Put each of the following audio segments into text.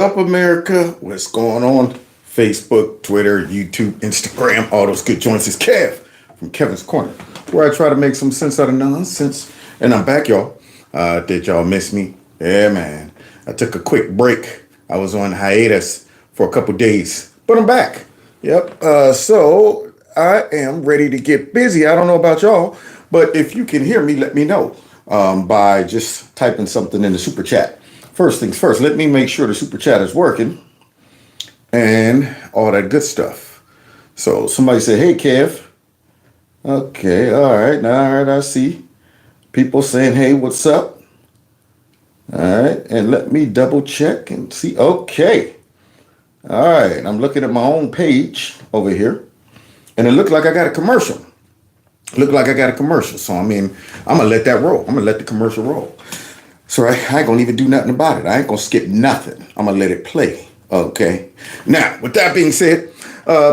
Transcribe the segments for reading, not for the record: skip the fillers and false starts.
up, America? What's going on? Facebook, Twitter, YouTube, Instagram, all those good joints. It's Kev from Kevin's Corner, where I try to make some sense out of nonsense. And I'm back, y'all. Did y'all miss me? Yeah, man. I took a quick break. I was on hiatus for a couple days, but I'm back. Yep. So I am ready to get busy. I don't know about y'all, but if you can hear me, let me know by just typing something in the super chat. First things first, let me make sure the super chat is working and all that good stuff. So somebody said, hey, Kev. Okay, all right, I see people saying, hey, what's up? All right, and let me double check and see. Okay, all right, I'm looking at my own page over here, and it looked like I got a commercial. So, I mean, I'm going to let that roll. I'm going to let the commercial roll. So I ain't gonna even do nothing about it. I ain't gonna skip nothing. I'm gonna let it play. Okay. Now, with that being said,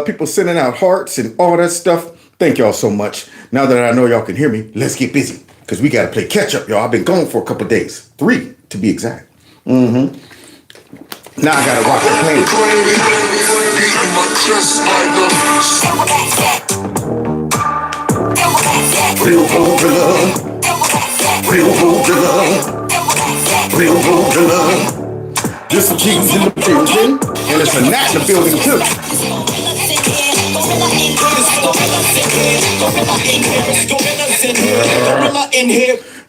people sending out hearts and all that stuff. Thank y'all so much. Now that I know y'all can hear me, let's get busy because we gotta play catch up, y'all. I've been gone for a couple days, 3 to be exact. Now I gotta rock the plane. Real love. Real love. This is G's in the building, and it's a Nat in the building too.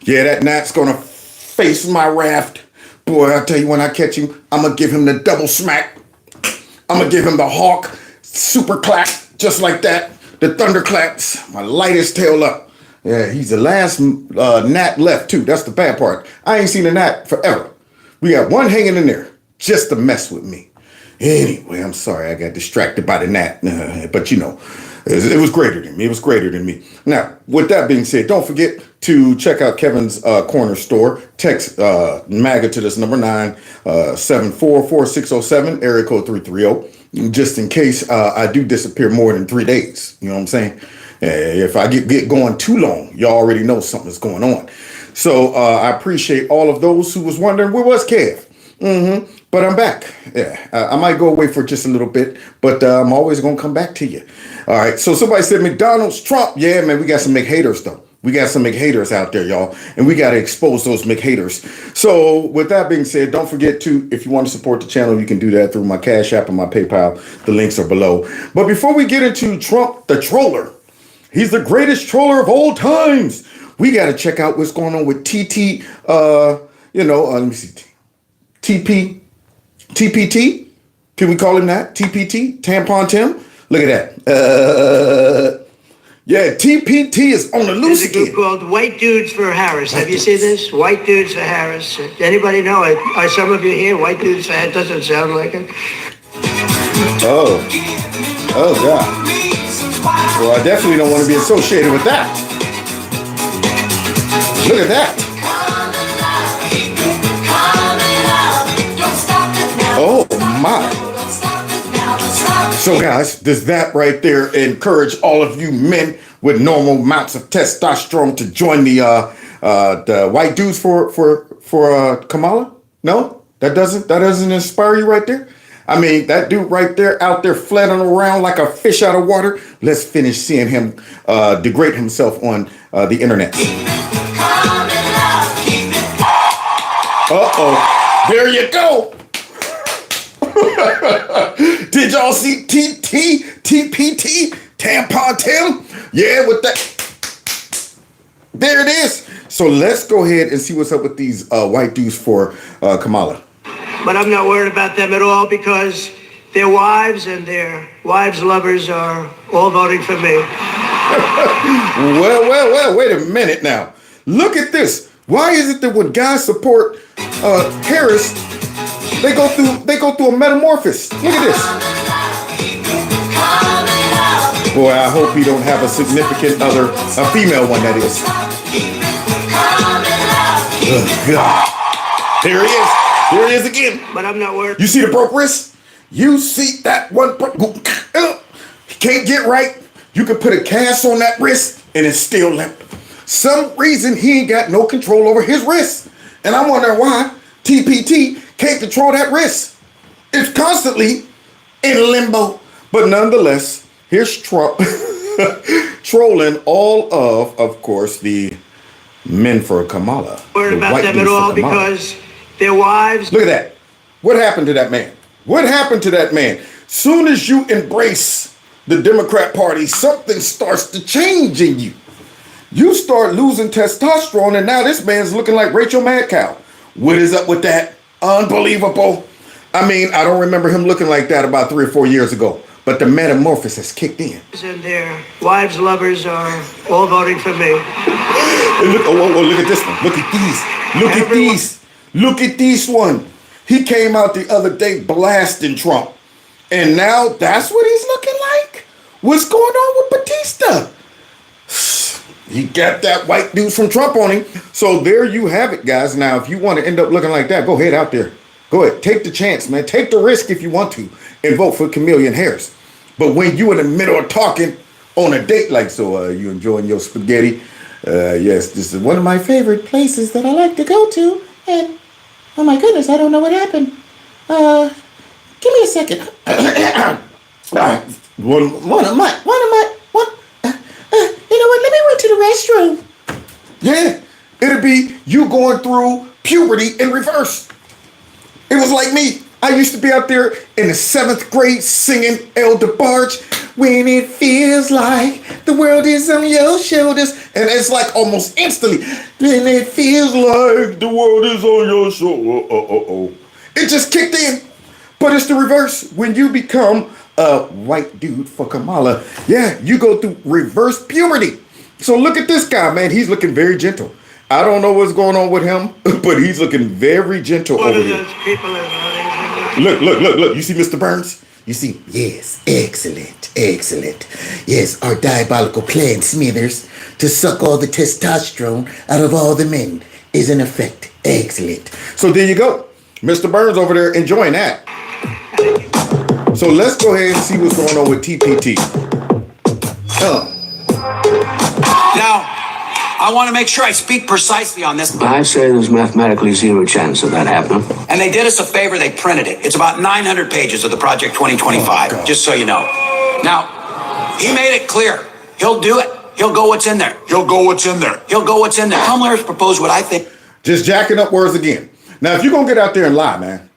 Yeah, that Nat's gonna face my raft. Boy, I tell you, when I catch him, I'm gonna give him the double smack. I'm gonna give him the hawk super clap, just like that. The thunderclaps, my lightest tail up. Yeah, he's the last gnat left too. That's the bad part. I ain't seen a gnat forever. We got one hanging in there just to mess with me. Anyway, I'm sorry I got distracted by the gnat. But you know, it was greater than me. Now, with that being said, don't forget to check out Kevin's Corner store. Text MAGA to this number 9744607, area code 330. Just in case I do disappear more than 3 days. You know what I'm saying? If I get going too long, y'all already know something's going on. So I appreciate all of those who was wondering, where was Kev? But I'm back. Yeah, I might go away for just a little bit, but I'm always going to come back to you. All right, so somebody said McDonald's Trump. Yeah, man, we got some McHaters, though. We got some McHaters out there, y'all, and we got to expose those McHaters. So with that being said, don't forget to, if you want to support the channel, you can do that through my Cash App and my PayPal. The links are below. But before we get into Trump, the troller, he's the greatest troller of all times. We got to check out what's going on with TT, let me see, TPT? Can we call him that? TPT? Tampon Tim? Look at that. Yeah, TPT is on the loose again. There's a group called White Dudes for Harris. Have you seen this? White Dudes for Harris. Anybody know it? Are some of you here? White Dudes for Harris? Doesn't sound like it. Oh, God. Well, I definitely don't want to be associated with that. Look at that. Oh, my. So, guys, does that right there encourage all of you men with normal amounts of testosterone to join the White Dudes for Kamala? No? That doesn't inspire you right there? I mean, that dude right there out there flapping around like a fish out of water. Let's finish seeing him degrade himself on the internet. Uh-oh. There you go. Did y'all see TPT? Tampon Tim? Yeah, with that. There it is. So let's go ahead and see what's up with these White Dudes for Kamala. But I'm not worried about them at all because their wives and their wives' lovers are all voting for me. Well, wait a minute now. Look at this. Why is it that when guys support Harris, they go through a metamorphosis? Look at this. Boy, I hope he don't have a significant other, a female one that is. Oh, God. There he is. Here it is again. But I'm not worried. You see the broke wrist? You see that one can't get right. You can put a cast on that wrist and it's still limp. Some reason he ain't got no control over his wrist. And I'm wondering why TPT can't control that wrist. It's constantly in limbo. But nonetheless, here's Trump trolling all of course, the men for Kamala. Worried The about white them dudes at for all Kamala. because their wives. Look at that. What happened to that man? What happened to that man? Soon as you embrace the Democrat Party, something starts to change in you. You start losing testosterone, and now this man's looking like Rachel Madcow. What is up with that? Unbelievable. I mean, I don't remember him looking like that about 3 or 4 years ago, but the metamorphosis kicked in. And their wives, lovers are all voting for me. And look, look at this one. Look at these. Look at these. Look at this one. He came out the other day blasting Trump. And now that's what he's looking like? What's going on with Batista? He got that white dude from Trump on him. So there you have it, guys. Now, if you want to end up looking like that, go ahead out there. Go ahead. Take the chance, man. Take the risk if you want to and vote for Chameleon Harris. But when you in the middle of talking on a date like, so you enjoying your spaghetti? Yes, this is one of my favorite places that I like to go to. And, oh my goodness, I don't know what happened. Give me a second. You know what? Let me run to the restroom. Yeah, it'll be you going through puberty in reverse. It was like me. I used to be out there in the 7th grade singing El DeBarge, when it feels like the world is on your shoulders. And it's like almost instantly, when it feels like the world is on your shoulders. It just kicked in. But it's the reverse. When you become a white dude for Kamala, yeah, you go through reverse puberty. So look at this guy, man. He's looking very gentle. I don't know what's going on with him, but he's looking very gentle One over of here. those people Look. You see Mr. Burns? You see, yes, excellent. Yes, our diabolical plan, Smithers, to suck all the testosterone out of all the men is in effect. Excellent. So there you go. Mr. Burns over there enjoying that. So let's go ahead and see what's going on with TPT. Now, I want to make sure I speak precisely on this. I say there's mathematically zero chance of that happening. And they did us a favor, they printed it. It's about 900 pages of the Project 2025, just so you know. Now, he made it clear. He'll do it. He'll go what's in there. He'll go what's in there. Kamala's proposed what I think. Just jacking up words again. Now, if you're going to get out there and lie, man,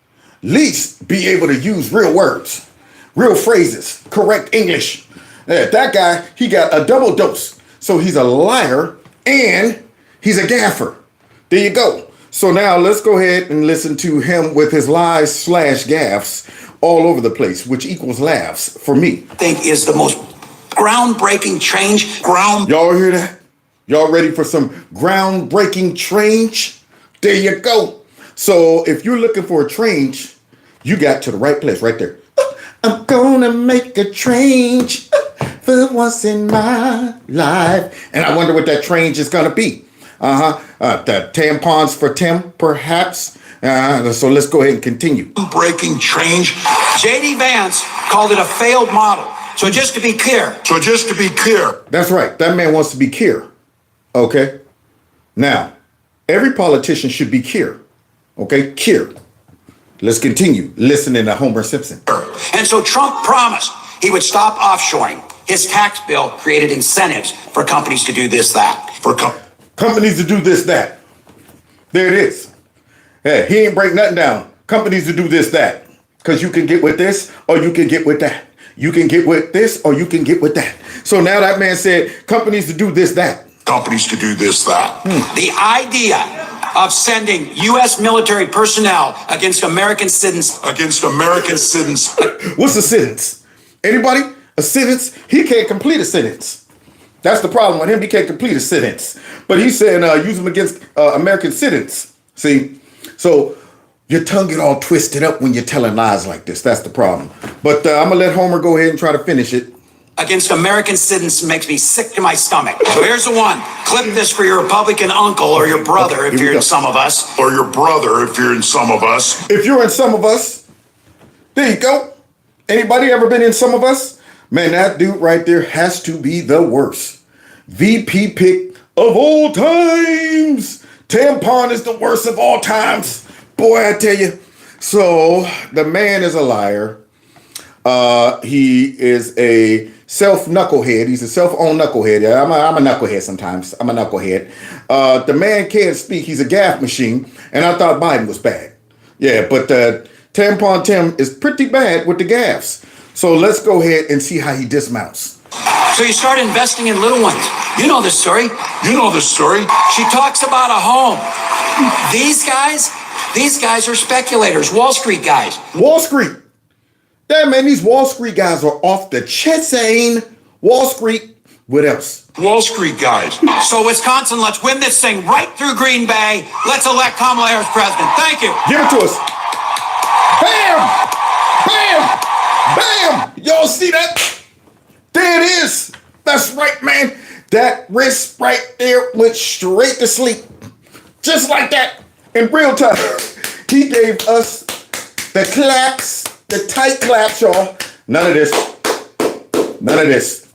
at least be able to use real words, real phrases, correct English. Yeah, that guy, he got a double dose. So he's a liar and he's a gaffer. There you go. So now let's go ahead and listen to him with his lies / gaffes all over the place, which equals laughs for me. Think is the most groundbreaking change. Y'all hear that? Y'all ready for some groundbreaking change? There you go. So if you're looking for a change, you got to the right place right there. I'm gonna make a change for once in my life. And I wonder what that change is gonna be. The tampons for Tim, perhaps. So let's go ahead and continue. Breaking change. J.D. Vance called it a failed model. So just to be clear. That's right. That man wants to be clear. Okay? Now, every politician should be clear. Okay? Clear. Let's continue listening to Homer Simpson. And so Trump promised he would stop offshoring. His tax bill created incentives for companies to do this, that. Companies to do this, that. There it is. Hey, he ain't break nothing down. Companies to do this, that. Because you can get with this or you can get with that. You can get with this or you can get with that. So now that man said companies to do this, that. The idea of sending U.S. military personnel against American citizens. What's a sentence? Anybody? A sentence? He can't complete a sentence. That's the problem with him. He can't complete a sentence. But he's saying use them against American citizens. See? So your tongue get all twisted up when you're telling lies like this. That's the problem. But I'm going to let Homer go ahead and try to finish it. Against American citizens makes me sick to my stomach. So here's the one. Clip this for your Republican uncle or your brother if you're in some of us. If you're in some of us, there you go. Anybody ever been in some of us? Man, that dude right there has to be the worst. VP pick of all times. Tampon is the worst of all times. Boy, I tell you. So the man is a liar. He is a self-knucklehead. He's a self-owned knucklehead. Yeah, I'm a knucklehead sometimes. I'm a knucklehead. The man can't speak. He's a gaffe machine. And I thought Biden was bad. Yeah, but Tampon Tim is pretty bad with the gaffes. So let's go ahead and see how he dismounts. So you start investing in little ones. You know this story. You know this story. She talks about a home. These guys are speculators, Wall Street guys. Wall Street. Yeah, man, these Wall Street guys are off the chain. Wall Street. What else? Wall Street guys. So Wisconsin, let's win this thing right through Green Bay. Let's elect Kamala Harris president. Thank you. Give it to us. Bam! Bam! Bam! Y'all see that? There it is. That's right, man. That wrist right there went straight to sleep. Just like that. In real time. He gave us the claps, the tight claps, y'all. None of this. None of this.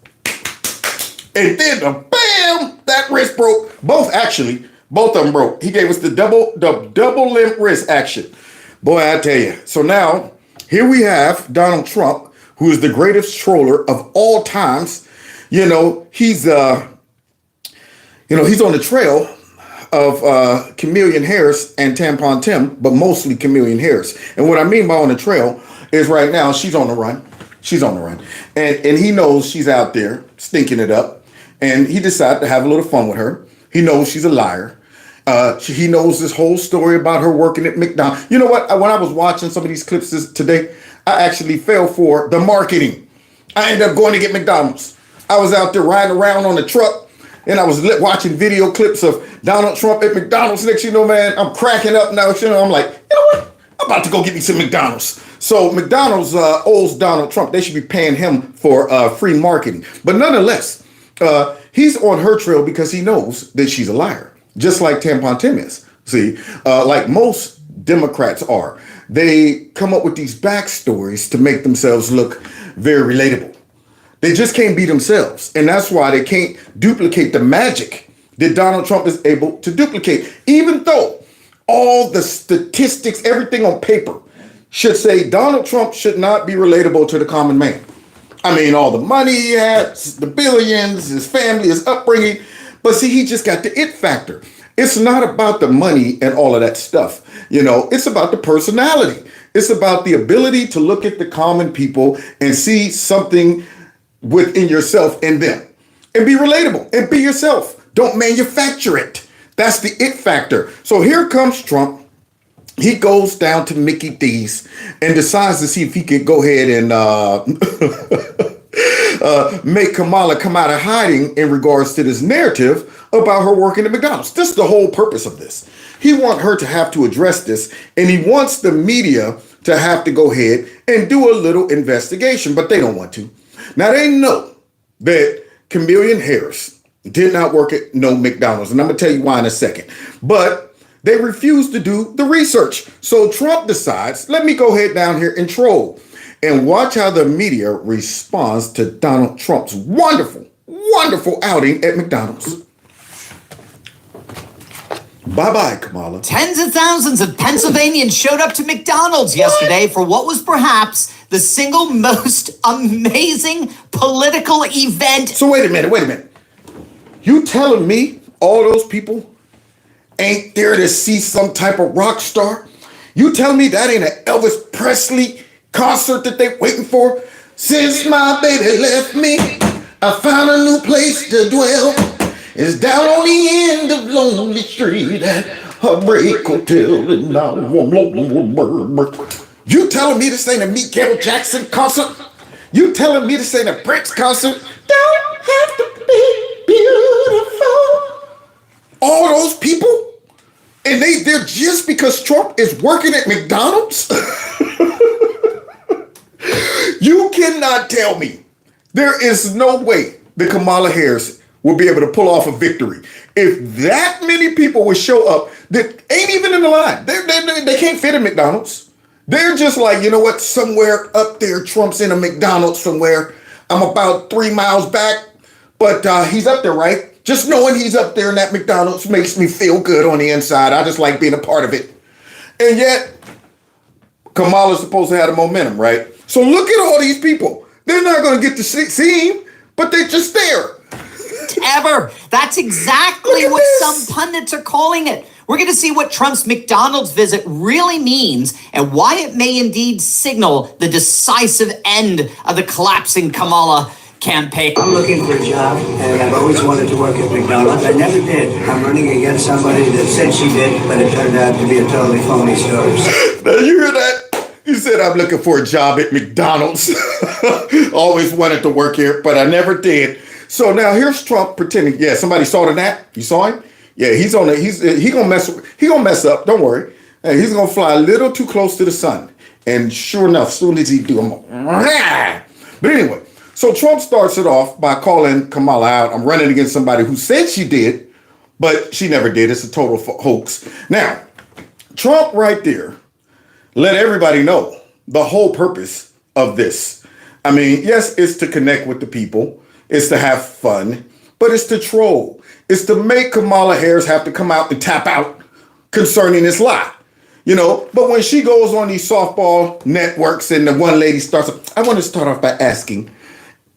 And then the bam, that wrist broke. Both of them broke. He gave us the double limp wrist action. Boy, I tell you. So now, here we have Donald Trump, who is the greatest troller of all times. He's on the trail of Chameleon Harris and Tampon Tim, but mostly Chameleon Harris. And what I mean by on the trail is right now she's on the run. She's on the run. And he knows she's out there stinking it up. And he decided to have a little fun with her. He knows she's a liar. He knows this whole story about her working at McDonald. You know what? When I was watching some of these clips today, I actually fell for the marketing. I ended up going to get McDonald's. I was out there riding around on the truck, and I was watching video clips of Donald Trump at McDonald's. Next, man, I'm cracking up now. I'm like, you know what? I'm about to go get me some McDonald's. So McDonald's owes Donald Trump. They should be paying him for free marketing. But nonetheless, he's on her trail because he knows that she's a liar, just like Tampon Tim is. See, like most Democrats are. They come up with these backstories to make themselves look very relatable. They just can't be themselves. And that's why they can't duplicate the magic that Donald Trump is able to duplicate, even though all the statistics, everything on paper should say Donald Trump should not be relatable to the common man. I mean, all the money he has, the billions, his family, his upbringing. But see, he just got the it factor. It's not about the money and all of that stuff. It's about the personality. It's about the ability to look at the common people and see something within yourself in them and be relatable and be yourself. Don't manufacture it. That's the it factor. So here comes Trump. He goes down to Mickey D's and decides to see if he could go ahead and make Kamala come out of hiding in regards to this narrative about her working at McDonald's. This is the whole purpose of this. He wants her to have to address this, and he wants the media to have to go ahead and do a little investigation, but they don't want to. Now, they know that Chameleon Harris did not work at no McDonald's, and I'm going to tell you why in a second. But they refuse to do the research. So Trump decides, let me go ahead down here and troll and watch how the media responds to Donald Trump's wonderful, wonderful outing at McDonald's. Bye-bye, Kamala. Tens of thousands of Pennsylvanians showed up to McDonald's yesterday for what was perhaps the single most amazing political event. So wait a minute. You telling me all those people ain't there to see some type of rock star? You telling me that ain't an Elvis Presley concert that they waiting for? Since my baby left me, I found a new place to dwell. It's down on the end of Lonely Street at Heartbreak Hotel. And now you telling me this ain't a Michael Jackson concert? You telling me this ain't a Prince concert? Don't have to be beautiful. All those people? And they're just because Trump is working at McDonald's? You cannot tell me there is no way that Kamala Harris will be able to pull off a victory. If that many people would show up that ain't even in the line, they can't fit in McDonald's. They're just like, you know what, somewhere up there, Trump's in a McDonald's somewhere. I'm about 3 miles back, but he's up there, right? Just knowing he's up there in that McDonald's makes me feel good on the inside. I just like being a part of it. And yet, Kamala's supposed to have the momentum, right? So look at all these people. They're not going to get to see him, but they're just there. Ever. That's exactly Look at what this. some pundits are calling it. We're going to see what Trump's McDonald's visit really means and why it may indeed signal the decisive end of the collapsing Kamala campaign. I'm looking for a job, and I've always wanted to work at McDonald's. I never did. I'm running against somebody that said she did, but it turned out to be a totally phony story. Now you hear that? He said, I'm looking for a job at McDonald's. Always wanted to work here, but I never did. So now here's Trump pretending. Yeah, somebody saw the nap. You saw him? Yeah, he gonna mess up. Don't worry. Hey, he's gonna fly a little too close to the sun. And sure enough, as soon as he do, but anyway, so Trump starts it off by calling Kamala out. I'm running against somebody who said she did, but she never did. It's a total hoax. Now, Trump right there let everybody know the whole purpose of this. I mean, yes, it's to connect with the people. It's to have fun, but it's to troll. It's to make Kamala Harris have to come out and tap out concerning this lie. You know, but when she goes on these softball networks and the one lady starts, I want to start off by asking,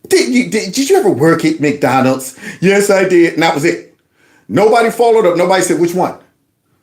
did you ever work at McDonald's? Yes, I did. And that was it. Nobody followed up. Nobody said which one.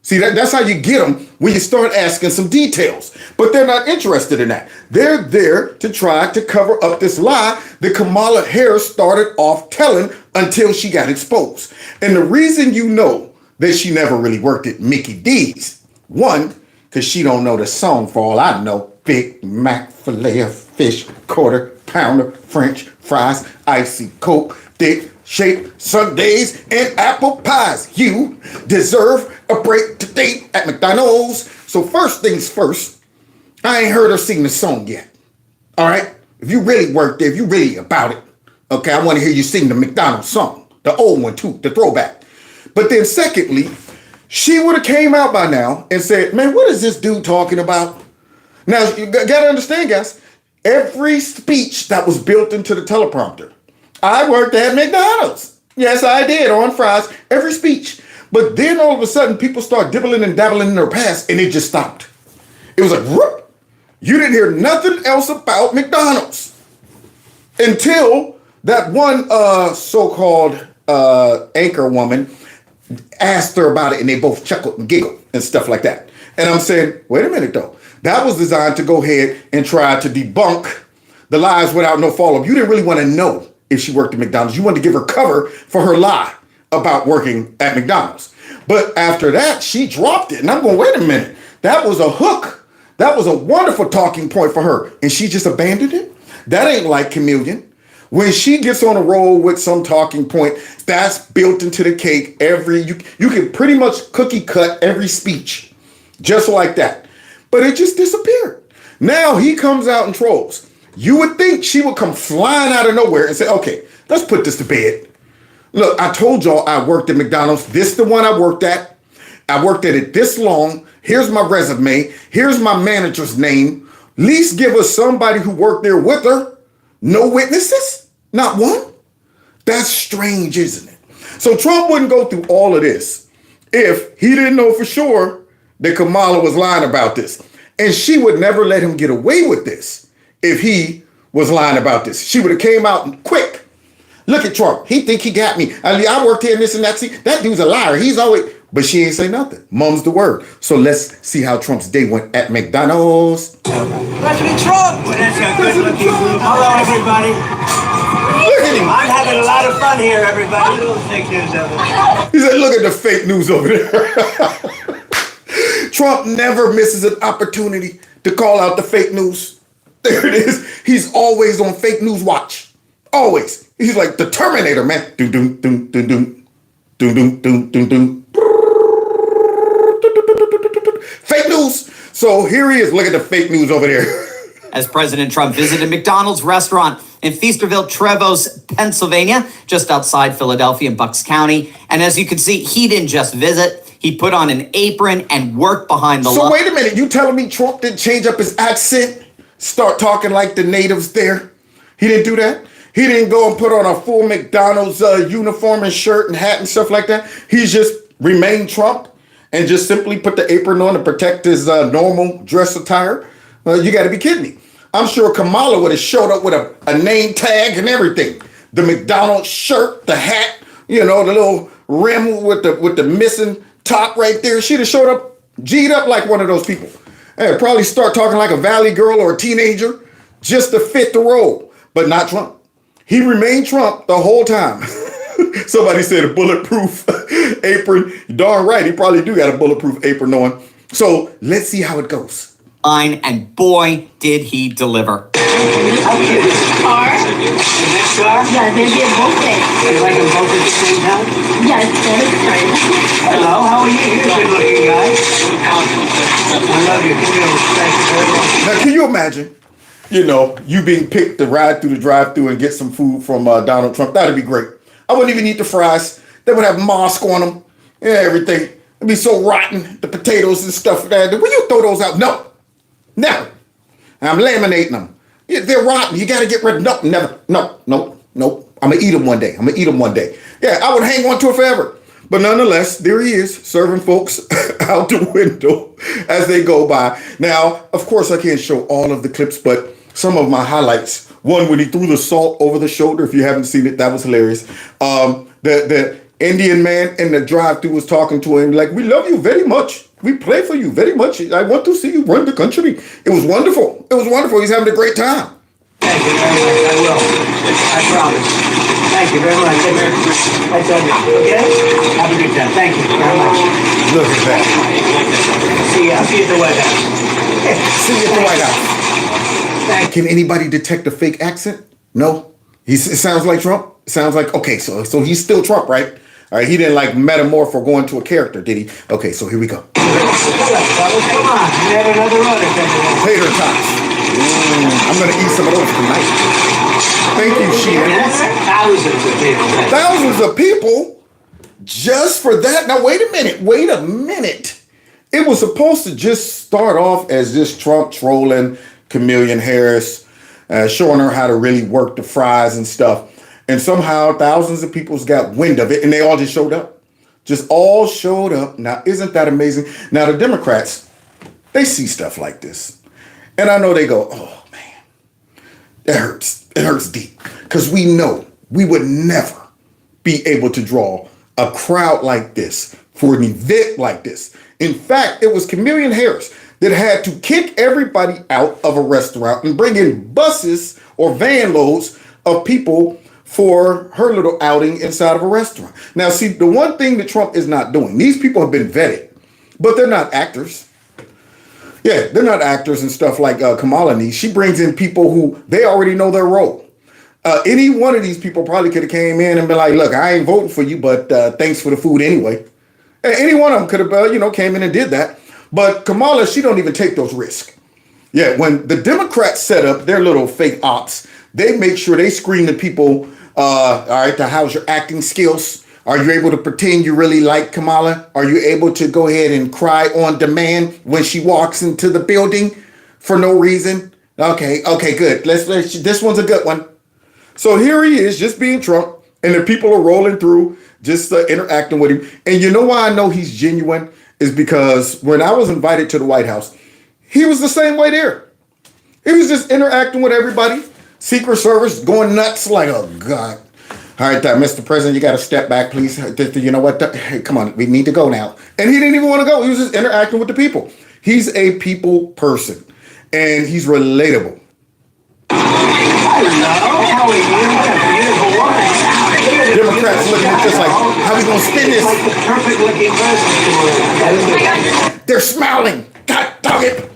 See, that's how you get them when you start asking some details. But they're not interested in that. They're there to try to cover up this lie that Kamala Harris started off telling until she got exposed. And the reason you know that she never really worked at Mickey D's, one, because she don't know the song for all I know. Big Mac, filet of fish, quarter pounder, French fries, icy Coke, thick shaped sundaes, and apple pies. You deserve a break today at McDonald's. So first things first, I ain't heard her sing the song yet. All right? If you really worked there, if you really about it, okay, I want to hear you sing the McDonald's song, the old one too, the throwback. But then secondly, she would have came out by now and said, man, what is this dude talking about? Now, you got to understand, guys, every speech that was built into the teleprompter, I worked at McDonald's. Yes, I did on fries, every speech. But then all of a sudden, people start dibbling and dabbling in their past, and it just stopped. It was like, whoop. You didn't hear nothing else about McDonald's until that one so-called anchor woman asked her about it, and they both chuckled and giggled and stuff like that. And I'm saying, wait a minute, though. That was designed to go ahead and try to debunk the lies without no follow-up. You didn't really want to know if she worked at McDonald's. You wanted to give her cover for her lie about working at McDonald's. But after that, she dropped it. And I'm going, wait a minute. That was a hook. That was a wonderful talking point for her. And she just abandoned it? That ain't like Chameleon. When she gets on a roll with some talking point, that's built into the cake. You can pretty much cookie cut every speech just like that. But it just disappeared. Now he comes out and trolls. You would think she would come flying out of nowhere and say, okay, let's put this to bed. Look, I told y'all I worked at McDonald's. This is the one I worked at. I worked at it this long. Here's my resume. Here's my manager's name. At least give us somebody who worked there with her. No witnesses? Not one? That's strange, isn't it? So Trump wouldn't go through all of this if he didn't know for sure that Kamala was lying about this. And she would never let him get away with this if he was lying about this. She would have came out and quick. Look at Trump. He think he got me. I worked here and this and that. See, that dude's a liar. He's always... But she ain't say nothing. Mum's the word. So let's see how Trump's day went at McDonald's. President Trump! Well, that's a good looking group. Hello, everybody. Look at him. I'm having a lot of fun here, everybody. Little fake news of it. He said, look at the fake news over there. Trump never misses an opportunity to call out the fake news. There it is. He's always on fake news watch. Always. He's like the Terminator, man. Doom, doom, doom, doom, doom. Doom, doom, doom, doom, doom. Fake news. So here he is. Look at the fake news over there. As President Trump visited McDonald's restaurant in Feasterville, Trevose, Pennsylvania, just outside Philadelphia in Bucks County. And as you can see, he didn't just visit. He put on an apron and worked behind the So wait a minute. You telling me Trump didn't change up his accent? Start talking like the natives there? He didn't do that? He didn't go and put on a full McDonald's uniform and shirt and hat and stuff like that? He just remained Trump and just simply put the apron on to protect his normal dress attire? You got to be kidding me. I'm sure Kamala would have showed up with a name tag and everything. The McDonald shirt, the hat, the little rim with the missing top right there. She'd have showed up, G'd up like one of those people. And probably start talking like a valley girl or a teenager just to fit the role. But not Trump. He remained Trump the whole time. Somebody said a bulletproof apron. Darn right, he probably do got a bulletproof apron on. So let's see how it goes. And boy, did he deliver. How cute is it? Car? The next car? Yeah, maybe a birthday. You like them both at the same time? Yeah, it's very great. Hello, how are you? You're a good looking guy. I love you. Give me a respect very much. Now, can you imagine, you being picked to ride through the drive-thru and get some food from Donald Trump? That'd be great. I wouldn't even eat the fries. They would have moss on them and everything. It'd be so rotten, the potatoes and stuff like that. Will you throw those out? No, never. I'm laminating them. Yeah, they're rotten. You got to get rid of them. No, never. No. I'm going to eat them one day. Yeah, I would hang on to it forever. But nonetheless, there he is, serving folks out the window as they go by. Now, of course, I can't show all of the clips, but some of my highlights. One, when he threw the salt over the shoulder. If you haven't seen it, that was hilarious. The Indian man in the drive-thru was talking to him like, "We love you very much. We pray for you very much. I want to see you run the country." It was wonderful. He's having a great time. Thank you very much. I will. I promise. Thank you very much. I tell you. Okay? Have a good time. Thank you very much. Look at that. I'll see you at the White House. See you at the White House. Can anybody detect a fake accent? No? It sounds like Trump? It sounds like, okay, so he's still Trump, right? All right, he didn't like metamorph or go into a character, did he? Okay, so here we go. Come on, you have another run. Tater tots. I'm going to eat some of those tonight. Thank you, Sheena. That's thousands of people. Thousands of people just for that? Now, wait a minute. It was supposed to just start off as just Trump trolling Chameleon Harris, showing her how to really work the fries and stuff. And somehow thousands of people got wind of it and they all just showed up. Just all showed up. Now, isn't that amazing? Now, the Democrats, they see stuff like this. And I know they go, oh, man, it hurts. It hurts deep. Because we know we would never be able to draw a crowd like this for an event like this. In fact, it was Chameleon Harris that had to kick everybody out of a restaurant and bring in buses or van loads of people for her little outing inside of a restaurant. Now, see, the one thing that Trump is not doing, these people have been vetted, but they're not actors. Yeah, they're not actors and stuff like Kamala needs. She brings in people who they already know their role. Any one of these people probably could have came in and been like, look, I ain't voting for you, but thanks for the food anyway. Any one of them could have, came in and did that. But Kamala, she don't even take those risks. Yeah, when the Democrats set up their little fake ops, they make sure they screen the people, all right, how's your acting skills? Are you able to pretend you really like Kamala? Are you able to go ahead and cry on demand when she walks into the building for no reason? Okay, good. Let's this one's a good one. So here he is, just being Trump, and the people are rolling through, just interacting with him. And you know why I know he's genuine? Is because when I was invited to the White House, he was the same way there. He was just interacting with everybody. Secret Service going nuts like, oh, God. All right, Mr. President, you got to step back, please. You know what? Hey, come on, we need to go now. And he didn't even want to go. He was just interacting with the people. He's a people person, and he's relatable. How are you? Beautiful woman. Democrats looking at this like, how we going to spin this? Like the perfect looking person. They're smiling. God dog it.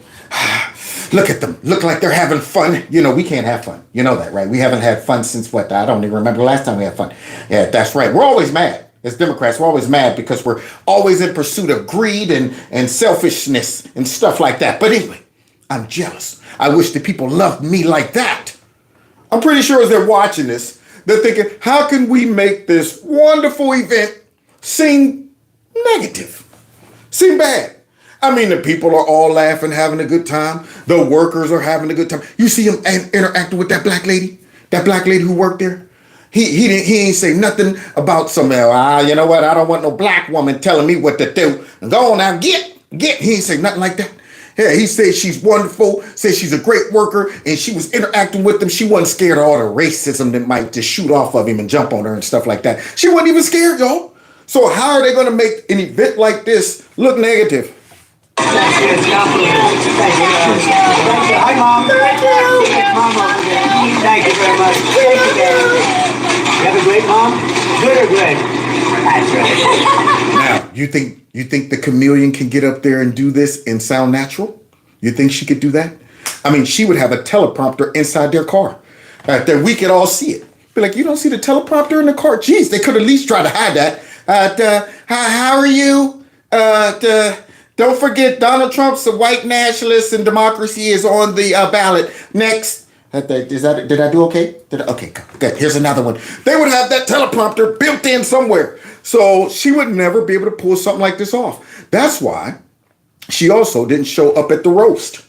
Look at them. Look like they're having fun. We can't have fun. You know that, right? We haven't had fun since what? I don't even remember the last time we had fun. Yeah, that's right. We're always mad. As Democrats, we're always mad because we're always in pursuit of greed and selfishness and stuff like that. But anyway, I'm jealous. I wish the people loved me like that. I'm pretty sure as they're watching this, they're thinking, how can we make this wonderful event seem negative, seem bad? I mean, the people are all laughing, having a good time. The workers are having a good time. You see him interacting with that black lady who worked there. He ain't say nothing about some, you know what? I don't want no black woman telling me what to do. Go on now, get. He ain't say nothing like that. Yeah, he said she's wonderful, said she's a great worker, and she was interacting with him. She wasn't scared of all the racism that might just shoot off of him and jump on her and stuff like that. She wasn't even scared, y'all. So how are they going to make an event like this look negative? Hi, Mom. Thank you. Mom over there. Thank you very much. Thank you, Dad. You have a great mom? Good or good? That's right. Now, you think the chameleon can get up there and do this and sound natural? You think she could do that? I mean, she would have a teleprompter inside their car that we could all see it. Be like, you don't see the teleprompter in the car? Jeez, they could at least try to hide that. How are you? Don't forget, Donald Trump's a white nationalist and democracy is on the ballot. Next. Did I do okay? Okay, good. Here's another one. They would have that teleprompter built in somewhere. So she would never be able to pull something like this off. That's why she also didn't show up at the roast.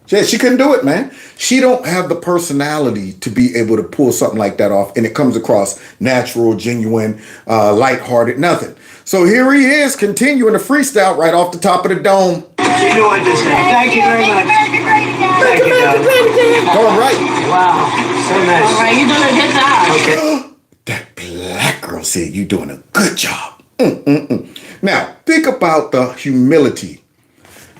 She couldn't do it, man. She don't have the personality to be able to pull something like that off, and it comes across natural, genuine, lighthearted, nothing. So here he is, continuing the freestyle right off the top of the dome. You know what to say. Thank you very much. Thank you, Doug. All right. Wow, so nice. All right, you're doing a good job. Okay. That black girl said you're doing a good job. Now, think about the humility.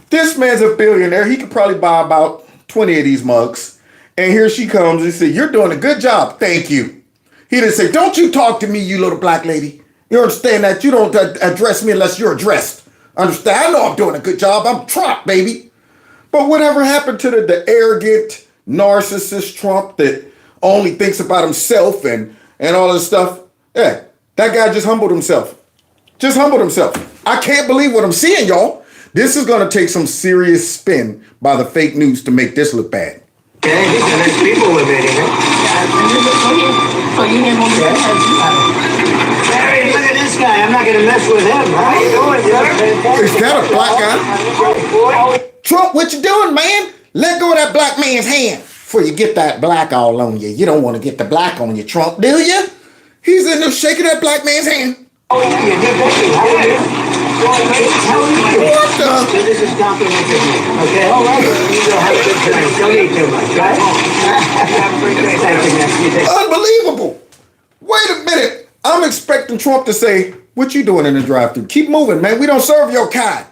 This man's a billionaire. He could probably buy about 20 of these mugs. And here she comes and said, you're doing a good job. Thank you. He didn't say, don't you talk to me, you little black lady. You understand that? You don't address me unless you're addressed. Understand? I know I'm doing a good job. I'm Trump, baby. But whatever happened to the arrogant narcissist Trump that only thinks about himself and all this stuff? Yeah, that guy just humbled himself. Just humbled himself. I can't believe what I'm seeing, y'all. This is going to take some serious spin by the fake news to make this look bad. Okay, these are nice people we're meeting. So you need more Hey, look at this guy. I'm not going to mess with him. How you doing, sir? Is that a black guy? Trump, what you doing, man? Let go of that black man's hand before you get that black all on you. You don't want to get the black on you, Trump, do you? He's in there shaking that black man's hand. Oh, you did that. How are you? What the? So this is complimentary. Okay? All right. You don't have a good time. Don't eat too much, right? Thank you. Unbelievable. Wait a minute. I'm expecting Trump to say, what you doing in the drive-thru? Keep moving, man. We don't serve your kind.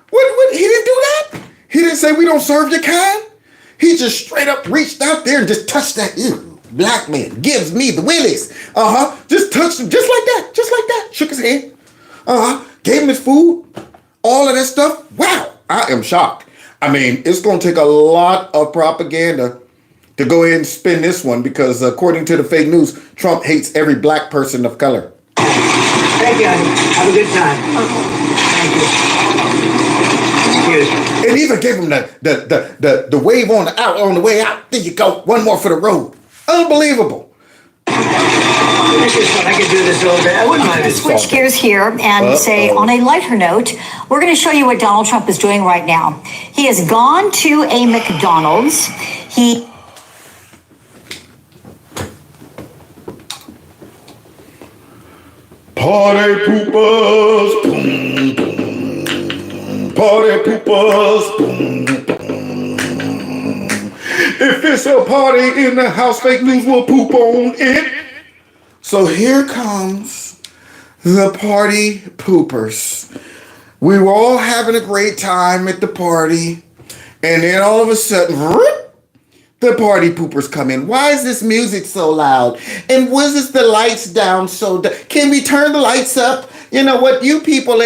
What? He didn't do that? He didn't say we don't serve your kind? He just straight up reached out there and just touched that. Ew, black man gives me the willies. Just touched him just like that. Just like that. Shook his hand. Gave him his food. All of that stuff. Wow. I am shocked. I mean, it's going to take a lot of propaganda to go ahead and spin this one because according to the fake news, Trump hates every black person of color. Thank you, honey. Have a good time. Thank you. It even gave him the wave on the way out. There you go. One more for the road. Unbelievable. This is fun. I could do this all day. I wouldn't mind this. Switch gears here and say, on a lighter note, we're going to show you what Donald Trump is doing right now. He has gone to a McDonald's. Party poopers, boom, boom. Party poopers, boom, boom. If it's a party in the house, fake news will poop on it. So here comes the party poopers. We were all having a great time at the party, and then all of a sudden, the party poopers come in. Why is this music so loud? And was this the lights down so can we turn the lights up? You know what, you people,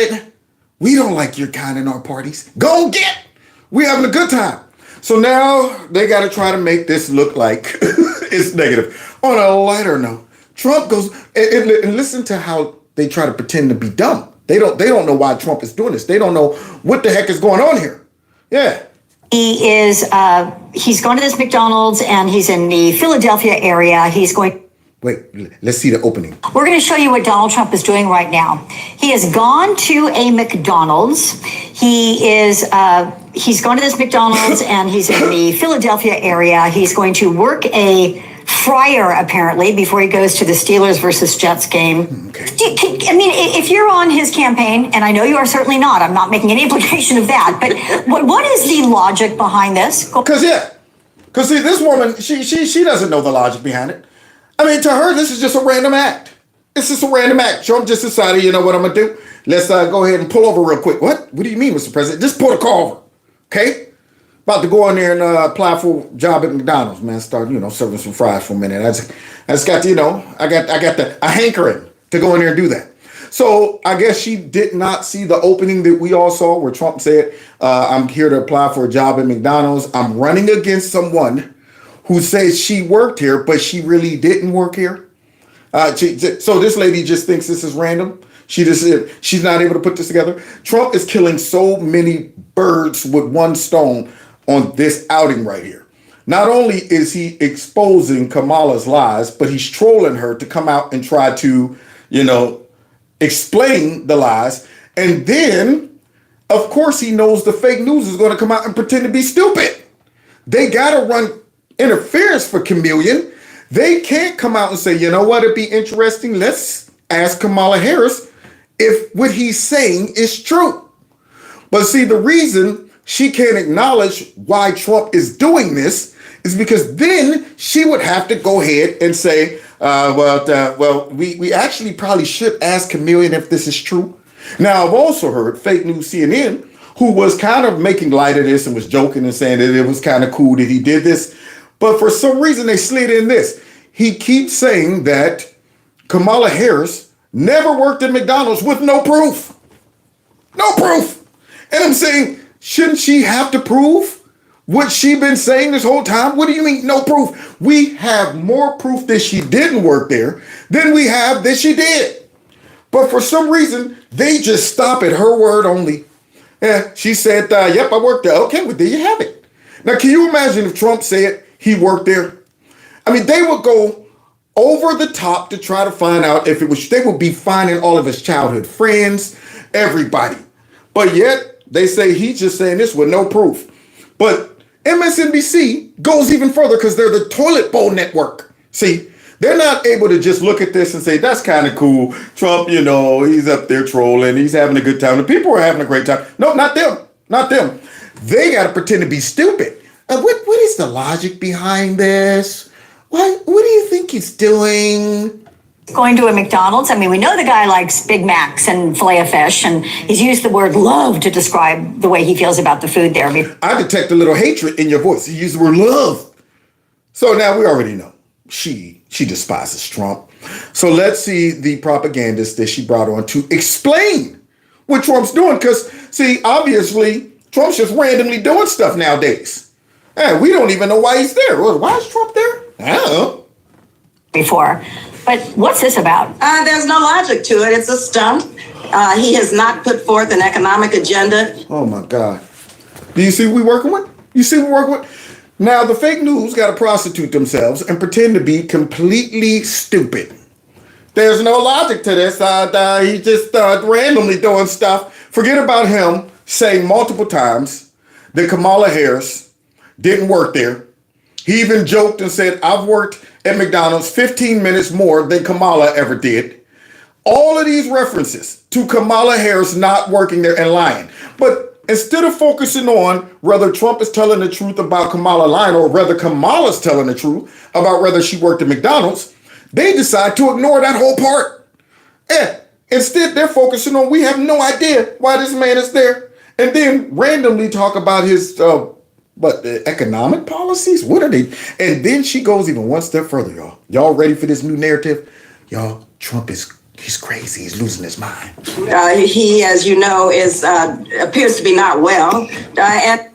we don't like your kind in our parties. Go get. We're having a good time. So now they got to try to make this look like it's negative. On a lighter note, Trump goes and listen to how they try to pretend to be dumb. They don't know why Trump is doing this. They don't know what the heck is going on here. Yeah. He's going to this McDonald's and he's in the Philadelphia area. He's going Wait, let's see the opening. We're going to show you what Donald Trump is doing right now. He has gone to a McDonald's. He's gone to this McDonald's and he's in the Philadelphia area. He's going to work a fryer apparently before he goes to the Steelers versus Jets game. Okay. I mean, if you're on his campaign, and I know you are certainly not, I'm not making any implication of that, but what is the logic behind this? Because see, this woman, she doesn't know the logic behind it. I mean, to her, this is just a random act. It's just a random act. Trump just decided, you know what I'm going to do? Let's go ahead and pull over real quick. What? What do you mean, Mr. President? Just pull the car over, okay? About to go in there and apply for a job at McDonald's, man. Start, serving some fries for a minute. I just got, I got a hankering to go in there and do that. So I guess she did not see the opening that we all saw where Trump said, I'm here to apply for a job at McDonald's. I'm running against someone who says she worked here, but she really didn't work here. So this lady just thinks this is random. She's not able to put this together. Trump is killing so many birds with one stone on this outing right here. Not only is he exposing Kamala's lies, but he's trolling her to come out and try to, explain the lies. And then, of course, he knows the fake news is going to come out and pretend to be stupid. They got to run interference for Chameleon. They can't come out and say, you know what, it'd be interesting. Let's ask Kamala Harris if what he's saying is true. But see, the reason she can't acknowledge why Trump is doing this is because then she would have to go ahead and say, we actually probably should ask Chameleon if this is true. Now, I've also heard fake news CNN, who was kind of making light of this and was joking and saying that it was kind of cool that he did this. But for some reason, they slid in this. He keeps saying that Kamala Harris never worked at McDonald's with no proof. No proof. And I'm saying, shouldn't she have to prove what she been saying this whole time? What do you mean, no proof? We have more proof that she didn't work there than we have that she did. But for some reason, they just stop at her word only. Yeah, she said, yep, I worked there. Okay, well, there you have it. Now, can you imagine if Trump said he worked there? I mean, they would go over the top to try to find out if it was, they would be finding all of his childhood friends, everybody. But yet, they say he's just saying this with no proof. But MSNBC goes even further because they're the toilet bowl network. See, they're not able to just look at this and say, that's kind of cool. Trump, he's up there trolling. He's having a good time. The people are having a great time. No, not them. Not them. They got to pretend to be stupid. What is the logic behind this? What do you think he's doing? Going to a McDonald's. I mean, we know the guy likes Big Macs and filet of fish, and he's used the word love to describe the way he feels about the food there. I detect a little hatred in your voice. You use the word love. So now we already know she despises Trump. So let's see the propagandist that she brought on to explain what Trump's doing. Because, see, obviously, Trump's just randomly doing stuff nowadays. And we don't even know why he's there. Why is Trump there? I don't know. Before. But what's this about? There's no logic to it. It's a stunt. He has not put forth an economic agenda. Oh, my God. Do you see what we're working with? You see what we're working with? Now, the fake news got to prostitute themselves and pretend to be completely stupid. There's no logic to this. He's just randomly doing stuff. Forget about him saying multiple times that Kamala Harris didn't work there. He even joked and said, I've worked at McDonald's 15 minutes more than Kamala ever did. All of these references to Kamala Harris not working there and lying. But instead of focusing on whether Trump is telling the truth about Kamala lying or whether Kamala's telling the truth about whether she worked at McDonald's, they decide to ignore that whole part. Instead, they're focusing on, we have no idea why this man is there. And then randomly talk about his the economic policies? What are they? And then she goes even one step further, y'all. Y'all ready for this new narrative? Y'all, Trump he's crazy. He's losing his mind. He, as you know, appears to be not well. Man,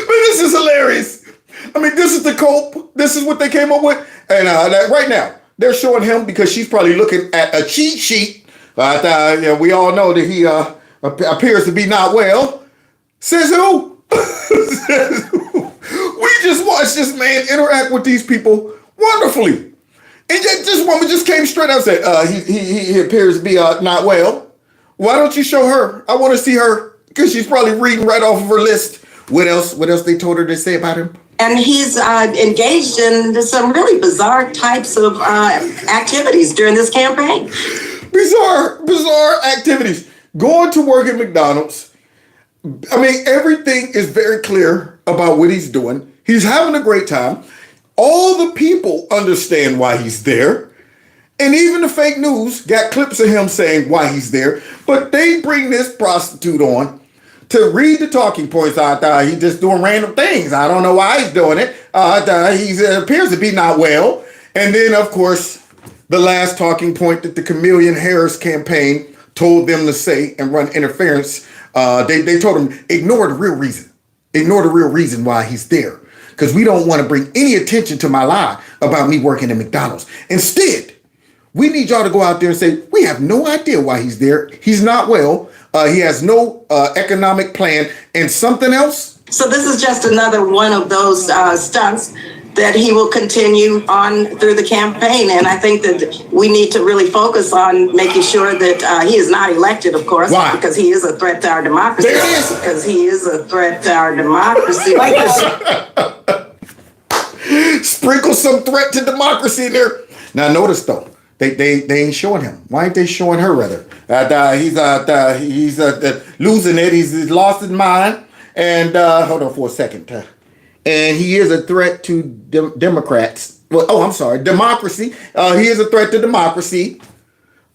this is hilarious. I mean, this is the cope. This is what they came up with. And right now, they're showing him because she's probably looking at a cheat sheet. We all know that he appears to be not well. Says who? Says who? We just watched this man interact with these people wonderfully. And yet this woman just came straight out and said, he appears to be not well. Why don't you show her? I want to see her because she's probably reading right off of her list. What else they told her to say about him? And he's engaged in some really bizarre types of activities during this campaign. Bizarre activities. Going to work at McDonald's. I mean, everything is very clear about what he's doing. He's having a great time. All the people understand why he's there. And even the fake news got clips of him saying why he's there. But they bring this prostitute on to read the talking points. He's just doing random things. I don't know why he's doing it. He appears to be not well. And then, of course, the last talking point that the Chameleon Harris campaign told them to say and run interference. They told him, ignore the real reason. Ignore the real reason why he's there. Because we don't want to bring any attention to my lie about me working at McDonald's. Instead, we need y'all to go out there and say, we have no idea why he's there. He's not well. He has no economic plan and something else. So this is just another one of those stunts that he will continue on through the campaign. And I think that we need to really focus on making sure that he is not elected, of course. Why? Because he is a threat to our democracy. There it is. Because he is a threat to our democracy. Sprinkle some threat to democracy in there. Now notice though, they ain't showing him. Why ain't they showing her rather? He's losing it. He's lost his mind. And hold on for a second. And he is a threat to Democrats. Well, I'm sorry, democracy. He is a threat to democracy.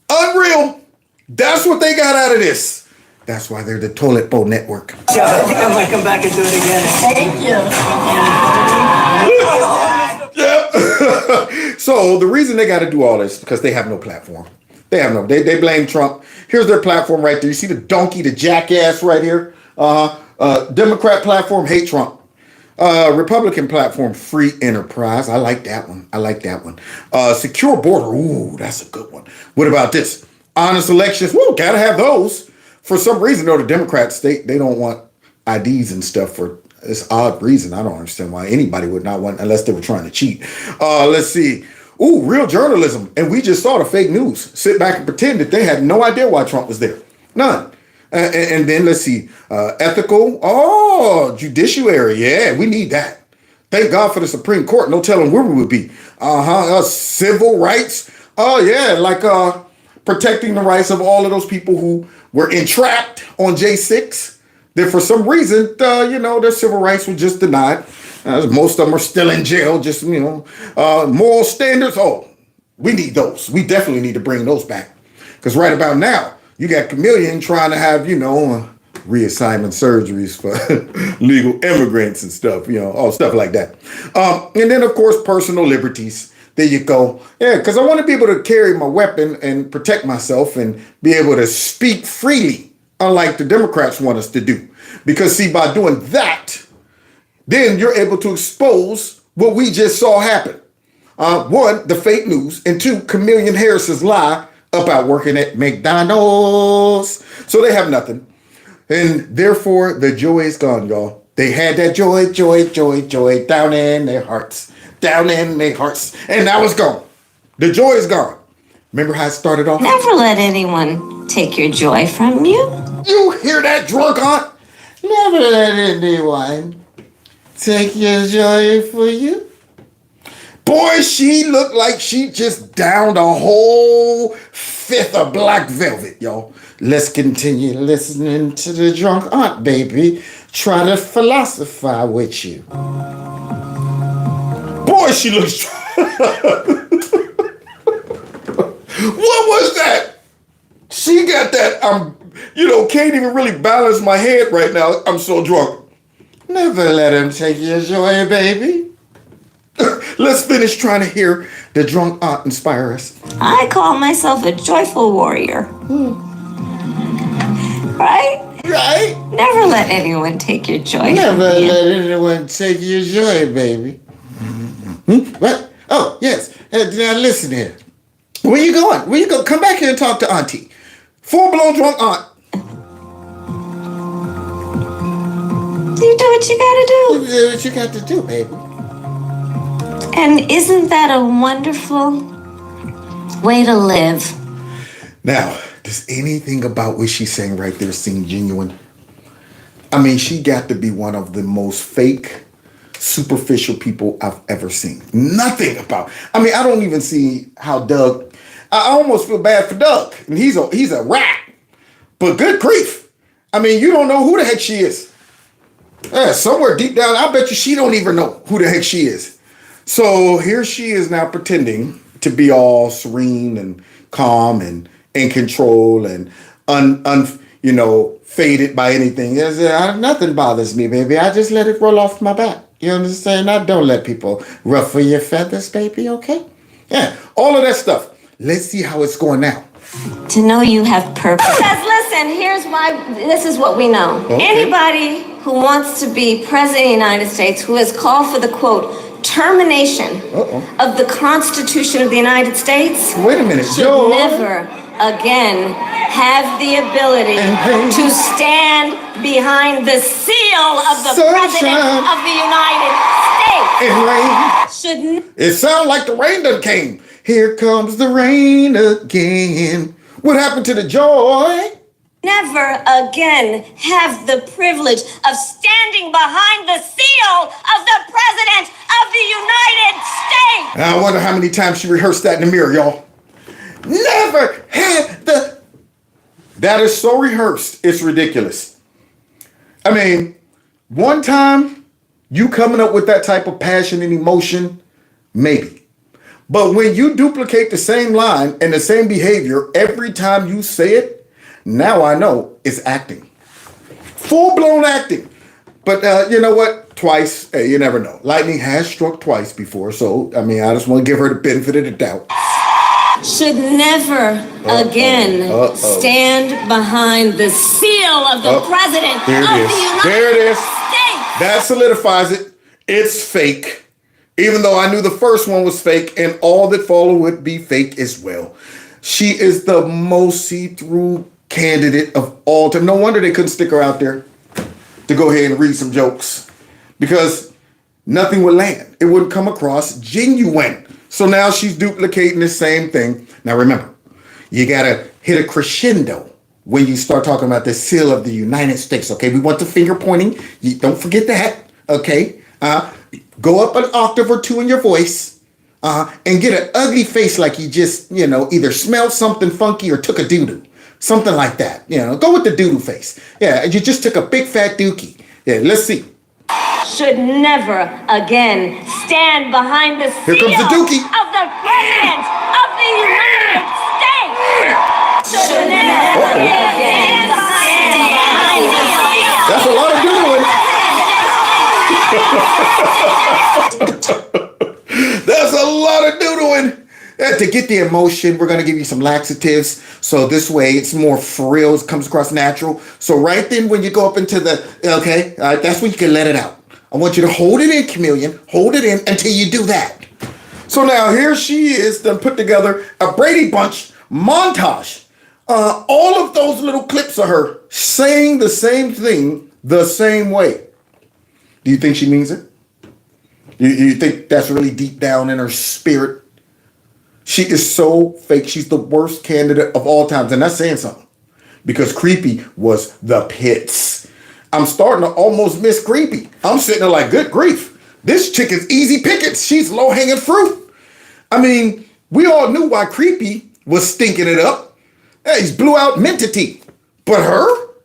Unreal. That's what they got out of this. That's why they're the Toilet Bowl Network. So I think I might come back and do it again. Thank you. Yep. So the reason they got to do all this is because they have no platform. They blame Trump. Here's their platform right there. You see the donkey, the jackass right here. Democrat platform, hate Trump. Republican platform, free enterprise. I like that one. Secure border. Ooh, that's a good one. What about this? Honest elections. Woo, gotta have those. For some reason, though, the Democrats, they don't want IDs and stuff for this odd reason. I don't understand why anybody would not want, unless they were trying to cheat. Let's see. Ooh, real journalism. And we just saw the fake news. Sit back and pretend that they had no idea why Trump was there. None. And then let's see. Ethical. Oh, judiciary. Yeah, we need that. Thank God for the Supreme Court. No telling where we would be. Civil rights. Oh, yeah, like protecting the rights of all of those people who were entrapped on J6. That for some reason, their civil rights were just denied. Most of them are still in jail. Just, moral standards. Oh, we need those. We definitely need to bring those back. Because right about now, you got Chameleon trying to have, reassignment surgeries for legal immigrants and stuff, all stuff like that. And then, of course, personal liberties. There you go. Yeah, because I want to be able to carry my weapon and protect myself and be able to speak freely, unlike the Democrats want us to do. Because, see, by doing that, then you're able to expose what we just saw happen. One, the fake news, and two, Chameleon Harris's lie about working at McDonald's. So they have nothing. And therefore, the joy is gone, y'all. They had that joy down in their hearts. And now it's gone. The joy is gone. Remember how it started off? Never let anyone take your joy from you. You hear that, drunk aunt? Never let anyone take your joy for you. Boy, she looked like she just downed a whole fifth of Black Velvet, y'all. Let's continue listening to the drunk aunt, baby. Try to philosophize with you. Boy, she looks... What was that? She got that, can't even really balance my head right now. I'm so drunk. Never let him take your joy, baby. Let's finish trying to hear the drunk aunt inspire us. I call myself a joyful warrior. Right? Never let anyone take your joy. Never let anyone take your joy, baby. What? Oh, yes. Now listen here. Where you going? Come back here and talk to Auntie. Full-blown drunk aunt. You do what you gotta do. You do what you got to do, baby. And isn't that a wonderful way to live? Now, does anything about what she's saying right there seem genuine? I mean, she got to be one of the most fake, superficial people I've ever seen. Nothing about. I mean, I don't even see how Doug. I almost feel bad for Doug, and he's a rat. But good grief, I mean, you don't know who the heck she is. Yeah, somewhere deep down, I bet you she don't even know who the heck she is. So here she is now pretending to be all serene and calm and in control and faded by anything. Nothing bothers me, baby. I just let it roll off my back. You understand? I don't let people ruffle your feathers, baby, okay? Yeah, all of that stuff. Let's see how it's going now. To know you have purpose. Because listen, here's why, this is what we know. Okay. Anybody who wants to be president of the United States, who has called for the, quote, termination of the Constitution of the United States. Wait a minute, should Joe. never again have the ability to stand behind the seal of the President of the United States. It sounds like the rain done came. Here comes the rain again. What happened to the joy? Never again have the privilege of standing behind the seal of the President of the United States. I wonder how many times she rehearsed that in the mirror, y'all. Never had the... That is so rehearsed, it's ridiculous. I mean, one time, you coming up with that type of passion and emotion, maybe. But when you duplicate the same line and the same behavior every time you say it, now I know it's acting. Full-blown acting. But you know what? Twice, hey, you never know. Lightning has struck twice before, so, I mean, I just want to give her the benefit of the doubt. Should never again stand behind the seal of the President of the United States. That solidifies it. It's fake. Even though I knew the first one was fake and all that followed would be fake as well. She is the most see-through candidate of all time. No wonder they couldn't stick her out there to go ahead and read some jokes, because nothing would land. It wouldn't come across genuine. So now she's duplicating the same thing. Now remember, you gotta hit a crescendo when you start talking about the seal of the United States. Okay, we want the finger pointing. You don't forget that. Okay, go up an octave or two in your voice, and get an ugly face like you just, either smelled something funky or took a doo-doo. Something like that. Go with the doo-doo face. Yeah, you just took a big fat dookie. Yeah, let's see. Should never again stand behind the seal Here comes the dookie. of the President of the United States. Should never again stand behind the seal. That's a lot of doodling. That's a lot of doodling. To get the emotion, we're going to give you some laxatives. So this way it's more for real, it comes across natural. So right then when you go up into the, that's when you can let it out. I want you to hold it in, Chameleon. Hold it in until you do that. So now here she is, done put together a Brady Bunch montage. All of those little clips of her saying the same thing the same way. Do you think she means it? You think that's really deep down in her spirit? She is so fake. She's the worst candidate of all times. And that's saying something, because Creepy was the pits. I'm starting to almost miss Creepy. I'm sitting there like, good grief. This chick is easy pickings. She's low-hanging fruit. I mean, we all knew why Creepy was stinking it up. Hey, he's blew out Mentity. But her?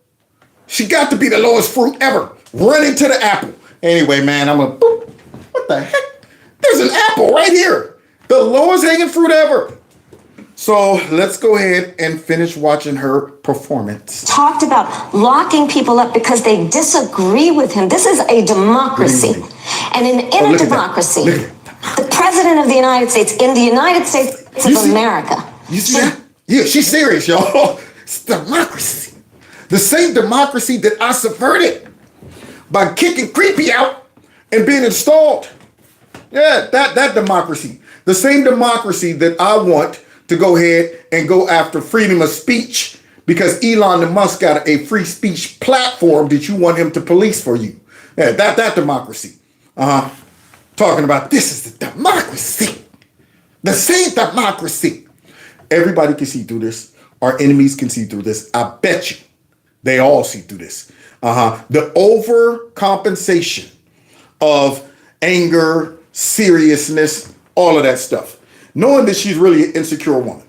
She got to be the lowest fruit ever. Run into the apple. Anyway, man, I'm a boop. What the heck? There's an apple right here. The lowest hanging fruit ever. So let's go ahead and finish watching her performance. Talked about locking people up because they disagree with him. This is a democracy. And in a democracy, the President of the United States, in the United States of America. You see that? Yeah, she's serious, y'all. It's democracy. The same democracy that I subverted by kicking Creepy out and being installed. Yeah, that democracy. The same democracy that I want to go ahead and go after freedom of speech, because Elon Musk got a free speech platform that you want him to police for you. Yeah, that democracy. talking about this is the democracy. The same democracy. Everybody can see through this. Our enemies can see through this. I bet you they all see through this. The overcompensation of anger, seriousness, all of that stuff. Knowing that she's really an insecure woman.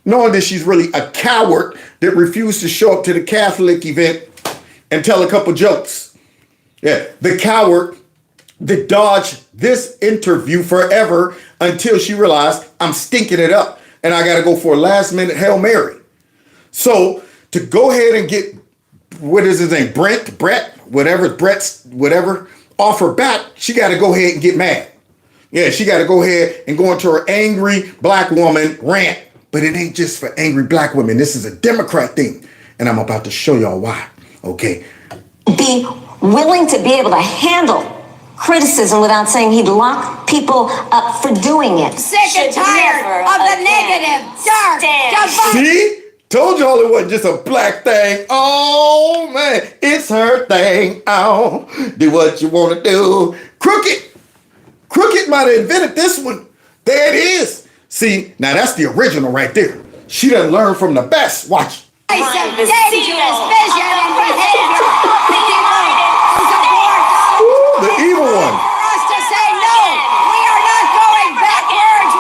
Knowing that she's really a coward that refused to show up to the Catholic event and tell a couple jokes. Yeah, the coward that dodged this interview forever until she realized I'm stinking it up and I got to go for a last minute Hail Mary. So to go ahead and get, what is his name? Brett, whatever, off her back, she got to go ahead and get mad. Yeah, she got to go ahead and go into her angry black woman rant. But it ain't just for angry black women. This is a Democrat thing. And I'm about to show y'all why. Okay. Be willing to be able to handle criticism without saying he'd lock people up for doing it. Sick and tired of the negative, dark, See? Told y'all it wasn't just a black thing. Oh, man. It's her thing. Oh, do what you want to do. Crooked might have invented this one. There it is. See, now that's the original right there. She done learned from the best. Watch. Some dangerous vision and behavior. The evil one. For us to say no, we are not going backwards.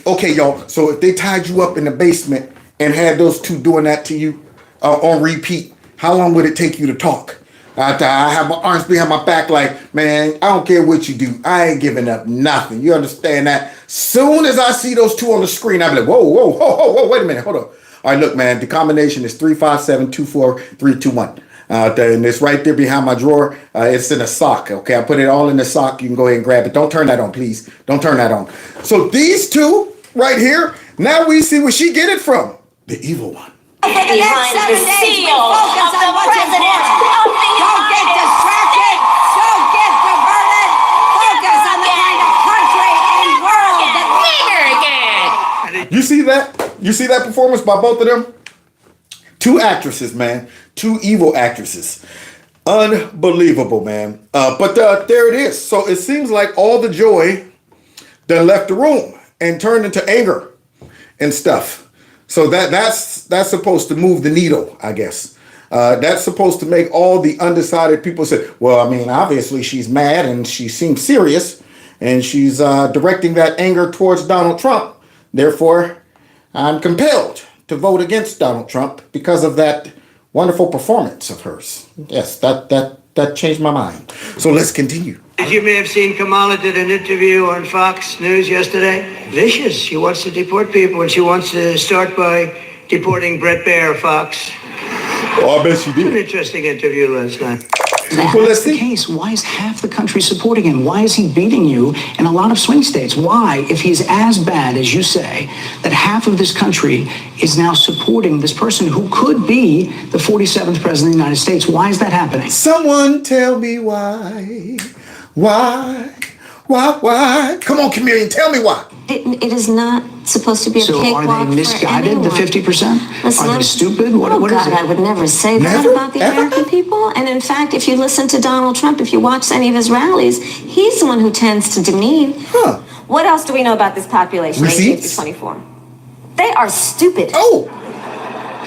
Okay, y'all. So if they tied you up in the basement and had those two doing that to you on repeat, how long would it take you to talk? I have my arms behind my back like, man, I don't care what you do. I ain't giving up nothing. You understand that? Soon as I see those two on the screen, I'll be like, whoa, wait a minute, hold on. All right, look, man, the combination is 357-24321. And it's right there behind my drawer. It's in a sock, okay? I put it all in the sock. You can go ahead and grab it. Don't turn that on, please. Don't turn that on. So these two right here, now we see where she get it from. The evil one. For the next 7 days, we focus on what's important. Don't get distracted. Don't get diverted. Focus on the kind of country and world that we are. You see that? You see that performance by both of them? Two actresses, man. Two evil actresses. Unbelievable, man. But there it is. So it seems like all the joy done left the room and turned into anger and stuff. So that's supposed to move the needle, I guess. That's supposed to make all the undecided people say, well, I mean, obviously she's mad and she seems serious and she's directing that anger towards Donald Trump. Therefore, I'm compelled to vote against Donald Trump because of that wonderful performance of hers. Yes, that changed my mind. So let's continue. As you may have seen, Kamala did an interview on Fox News yesterday. Vicious. She wants to deport people, and she wants to start by deporting Brett Baer, Fox. Oh, I bet she did. An interesting interview last night. Well, let's see. The case. Why is half the country supporting him? Why is he beating you in a lot of swing states? Why, if he's as bad as you say, that half of this country is now supporting this person who could be the 47th president of the United States? Why is that happening? Someone tell me why. Why? Come on, Chameleon, tell me why. It is not supposed to be a cakewalk. So are they misguided, the 50%? Are they stupid? What is it? I would never say that about the American people. And in fact, if you listen to Donald Trump, if you watch any of his rallies, he's the one who tends to demean. Huh. What else do we know about this population, 18 to 24? They are stupid. Oh.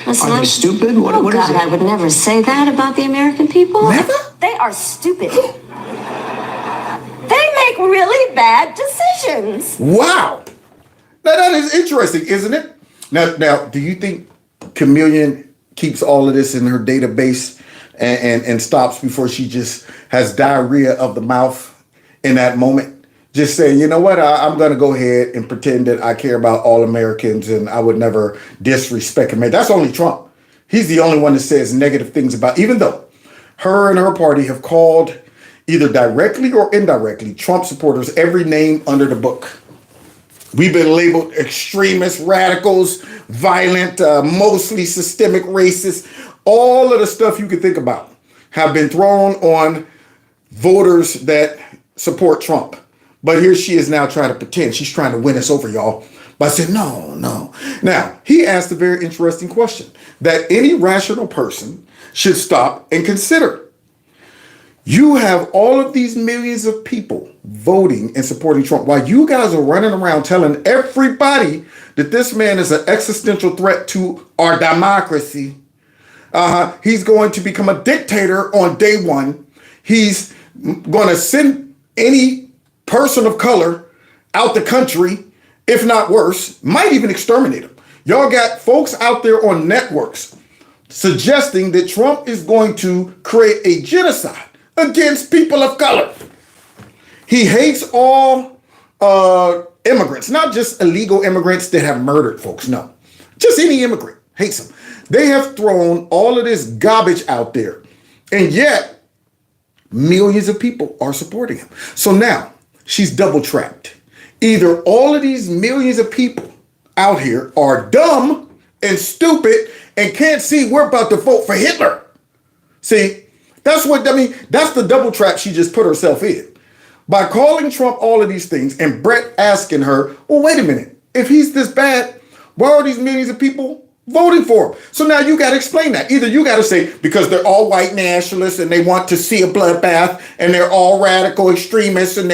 Listen, Are they stupid? What is it? I would never say that about the American people. Never? They are stupid. They make really bad decisions. Wow. Now that is interesting, isn't it? Now, do you think Chameleon keeps all of this in her database and stops before she just has diarrhea of the mouth in that moment? Just saying, you know what, I'm going to go ahead and pretend that I care about all Americans and I would never disrespect him. That's only Trump. He's the only one that says negative things about, even though her and her party have called either directly or indirectly Trump supporters every name under the book. We've been labeled extremists, radicals, violent, mostly systemic racists. All of the stuff you can think about have been thrown on voters that support Trump. But here she is now trying to pretend she's trying to win us over, y'all, by saying, no. Now, he asked a very interesting question that any rational person should stop and consider. You have all of these millions of people voting and supporting Trump while you guys are running around telling everybody that this man is an existential threat to our democracy. He's going to become a dictator on day one. He's going to send any person of color out the country, if not worse, might even exterminate them. Y'all got folks out there on networks suggesting that Trump is going to create a genocide against people of color. He hates all immigrants, not just illegal immigrants that have murdered folks. No, just any immigrant hates them. They have thrown all of this garbage out there, and yet millions of people are supporting him. So now she's double trapped. Either all of these millions of people out here are dumb and stupid and can't see we're about to vote for Hitler. See, that's the double trap she just put herself in. By calling Trump all of these things and Brett asking her, well, wait a minute, if he's this bad, why are these millions of people voting for him? So now you got to explain that. Either you got to say, because they're all white nationalists and they want to see a bloodbath and they're all radical extremists and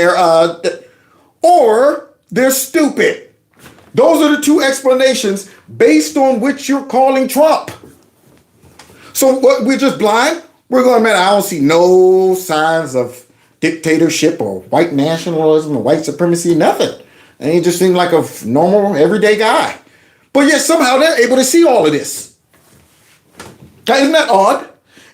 or they're stupid. Those are the two explanations based on which you're calling Trump. So what, we're just blind? We're going, man, I don't see no signs of dictatorship or white nationalism or white supremacy, nothing. And he just seemed like a normal, everyday guy. But yet somehow they're able to see all of this. Isn't that odd?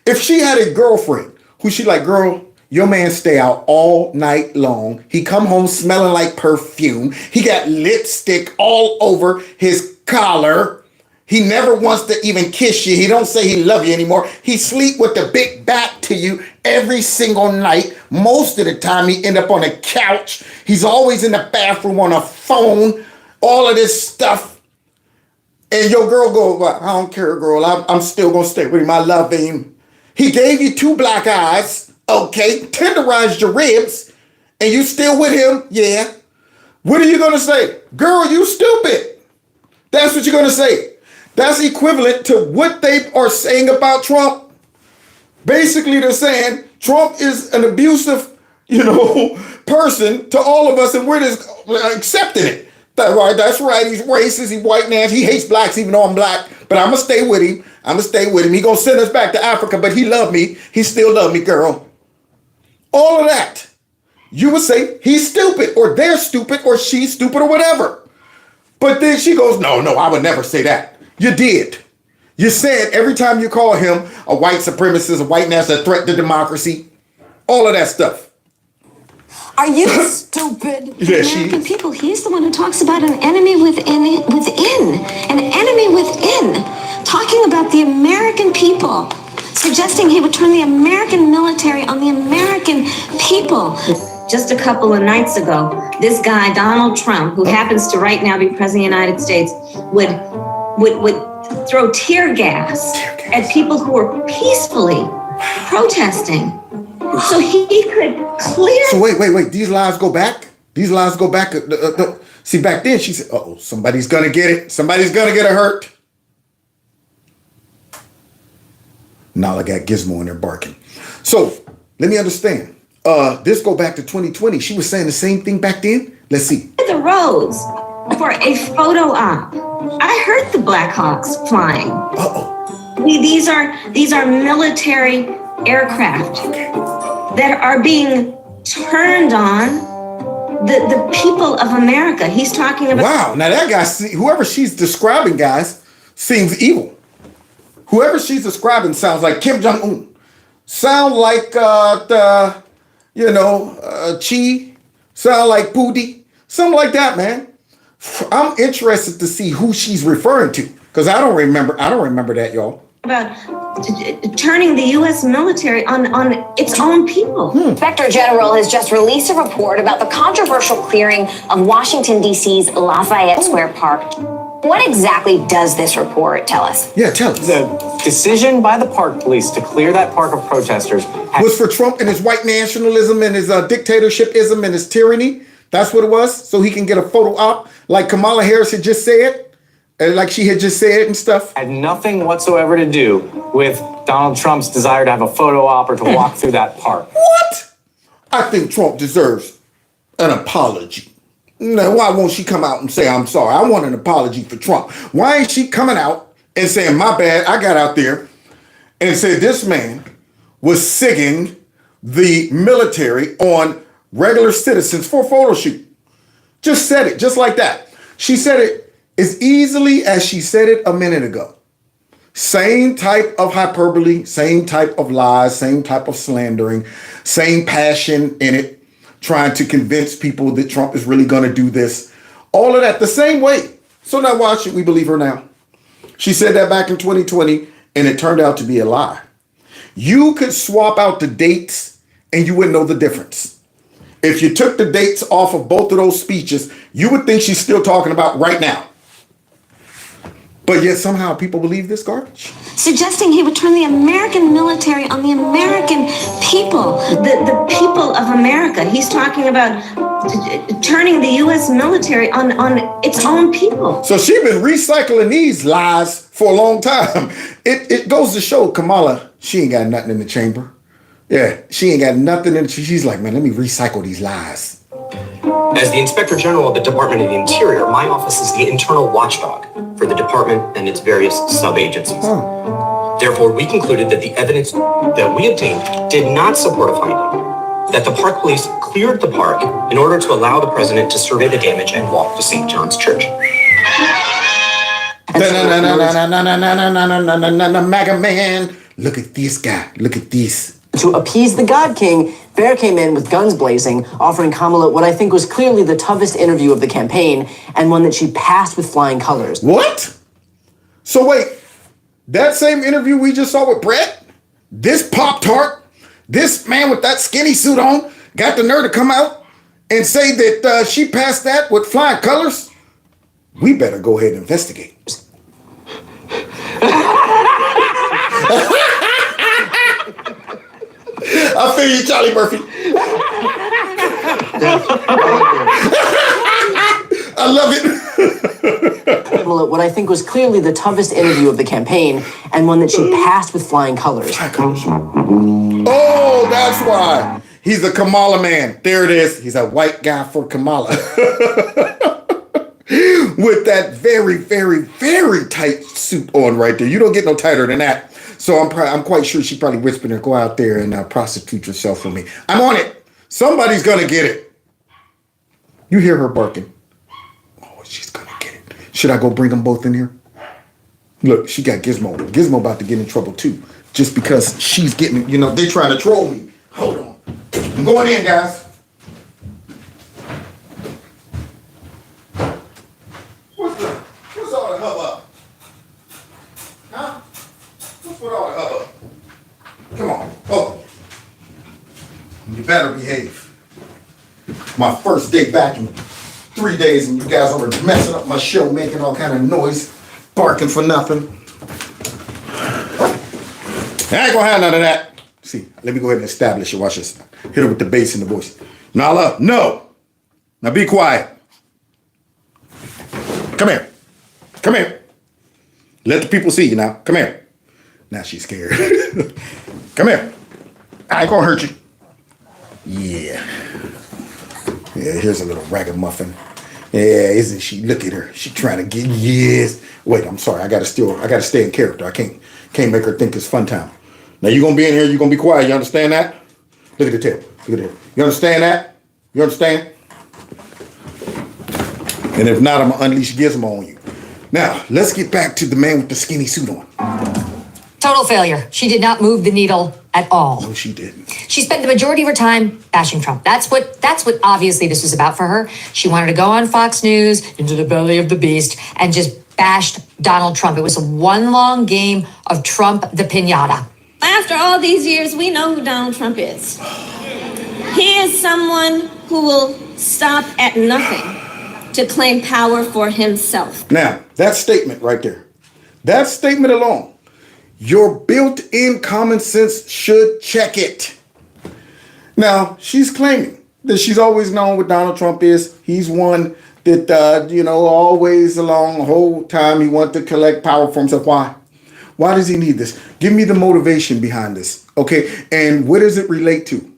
If she had a girlfriend who she like, girl, your man stay out all night long. He come home smelling like perfume. He got lipstick all over his collar. He never wants to even kiss you. He don't say he love you anymore. He sleep with the big back to you every single night. Most of the time he end up on a couch. He's always in the bathroom on a phone. All of this stuff. And your girl go, well, I don't care, girl. I'm still going to stay with him. I love him. He gave you 2 black eyes. Okay, tenderized your ribs. And you still with him? Yeah. What are you going to say? Girl, you stupid. That's what you're going to say. That's equivalent to what they are saying about Trump. Basically, they're saying Trump is an abusive, person to all of us, and we're just accepting it. That's right. He's racist. He's white man. He hates blacks, even though I'm black. But I'm gonna stay with him. He gonna send us back to Africa, but he loved me. He still loved me, girl. All of that. You would say he's stupid, or they're stupid, or she's stupid, or whatever. But then she goes, no, I would never say that. You did. You said every time you call him a white supremacist, a white nationalist, a threat to democracy, all of that stuff. Are you stupid? Yeah, American people, he's the one who talks about an enemy within, an enemy within, talking about the American people, suggesting he would turn the American military on the American people. Just a couple of nights ago, this guy, Donald Trump, who happens to right now be president of the United States, would throw tear gas at people who were peacefully protesting. So he could clear. So wait. These lies go back? See, back then she said, uh-oh, somebody's going to get it. Somebody's going to get hurt. Now I got Gizmo in there barking. So let me understand. This go back to 2020. She was saying the same thing back then. Let's see. The roads for a photo op. I heard the Blackhawks flying. Uh-oh. These are military aircraft that are being turned on the people of America. He's talking about. Wow. Now that guy, whoever she's describing, guys, seems evil. Whoever she's describing sounds like Kim Jong-un. Sound like Chi. Sound like Pudi. Something like that, man. I'm interested to see who she's referring to, because I don't remember that, y'all. About turning the U.S. military on its own people. Inspector General has just released a report about the controversial clearing of Washington, D.C.'s Lafayette Square Park. What exactly does this report tell us? Yeah, tell us. The decision by the park police to clear that park of protesters was for Trump and his white nationalism and his dictatorshipism and his tyranny. That's what it was. So he can get a photo op like Kamala Harris had just said, and like she had just said and stuff. Had nothing whatsoever to do with Donald Trump's desire to have a photo op or to walk through that park. What? I think Trump deserves an apology. Now, why won't she come out and say, I'm sorry? I want an apology for Trump. Why ain't she coming out and saying, my bad, I got out there and said this man was sigging the military on regular citizens for a photo shoot. Just said it, just like that. She said it as easily as she said it a minute ago. Same type of hyperbole, same type of lies, same type of slandering, same passion in it, trying to convince people that Trump is really going to do this. All of that the same way. So now why should we believe her now? She said that back in 2020 and it turned out to be a lie. You could swap out the dates and you wouldn't know the difference. If you took the dates off of both of those speeches, you would think she's still talking about right now. But yet somehow people believe this garbage. Suggesting he would turn the American military on the American people. The people of America. He's talking about turning the U.S. military on its own people. So she's been recycling these lies for a long time. It goes to show Kamala, she ain't got nothing in the chamber. Yeah, she ain't got nothing in. She's like, man, let me recycle these lies. As the Inspector General of the Department of the Interior, my office is the internal watchdog for the department and its various sub-agencies. Therefore, we concluded that the evidence that we obtained did not support a finding that the park police cleared the park in order to allow the president to survey the damage and walk to St. John's Church. MAGA man, look at this guy, look at this. To appease the God King, Bear came in with guns blazing, offering Kamala what I think was clearly the toughest interview of the campaign, and one that she passed with flying colors. What? So wait, that same interview we just saw with Brett, this Pop-Tart, this man with that skinny suit on, got the nerve to come out and say that she passed that with flying colors? We better go ahead and investigate. I feel you, Charlie Murphy. I love it. What I think was clearly the toughest interview of the campaign, and one that she passed with flying colors. Oh, that's why. He's a Kamala man. There it is. He's a white guy for Kamala. With that very, very, very tight suit on right there. You don't get no tighter than that. So I'm quite sure she probably whispered her, go out there and prostitute yourself for me. I'm on it. Somebody's going to get it. You hear her barking. Oh, she's going to get it. Should I go bring them both in here? Look, she got Gizmo. Gizmo about to get in trouble too. Just because she's getting, they're trying to troll me. Hold on. I'm going in, guys. What's all the hubbub? Huh? What's with all the hubbub? Come on. Oh. You better behave. My first day back in 3 days and you guys are messing up my show, making all kind of noise, barking for nothing. I ain't gonna have none of that. See, let me go ahead and establish it. Watch this. Hit her with the bass and the voice. Nala, no. Now be quiet. Come here. Come here. Let the people see you now. Come here. Now she's scared. Come here. I ain't gonna hurt you. Yeah. Yeah, here's a little ragamuffin. Yeah, isn't she? Look at her. She trying to get, yes. Wait, I'm sorry. I gotta stay in character. I can't make her think it's fun time. Now you gonna be in here, you gonna be quiet. You understand that? Look at the tail. Look at it. You understand that? You understand? And if not, I'm gonna unleash Gizmo on you. Now, let's get back to the man with the skinny suit on. Total failure. She did not move the needle at all. No, she didn't. She spent the majority of her time bashing Trump. That's what obviously this was about for her. She wanted to go on Fox News, into the belly of the beast, and just bashed Donald Trump. It was one long game of Trump the pinata. After all these years, we know who Donald Trump is. He is someone who will stop at nothing to claim power for himself. Now, that statement right there, that statement alone, your built-in common sense should check it. Now, she's claiming that she's always known what Donald Trump is. He's one that, always along the whole time he wanted to collect power for himself. Why? Why does he need this? Give me the motivation behind this. Okay. And what does it relate to?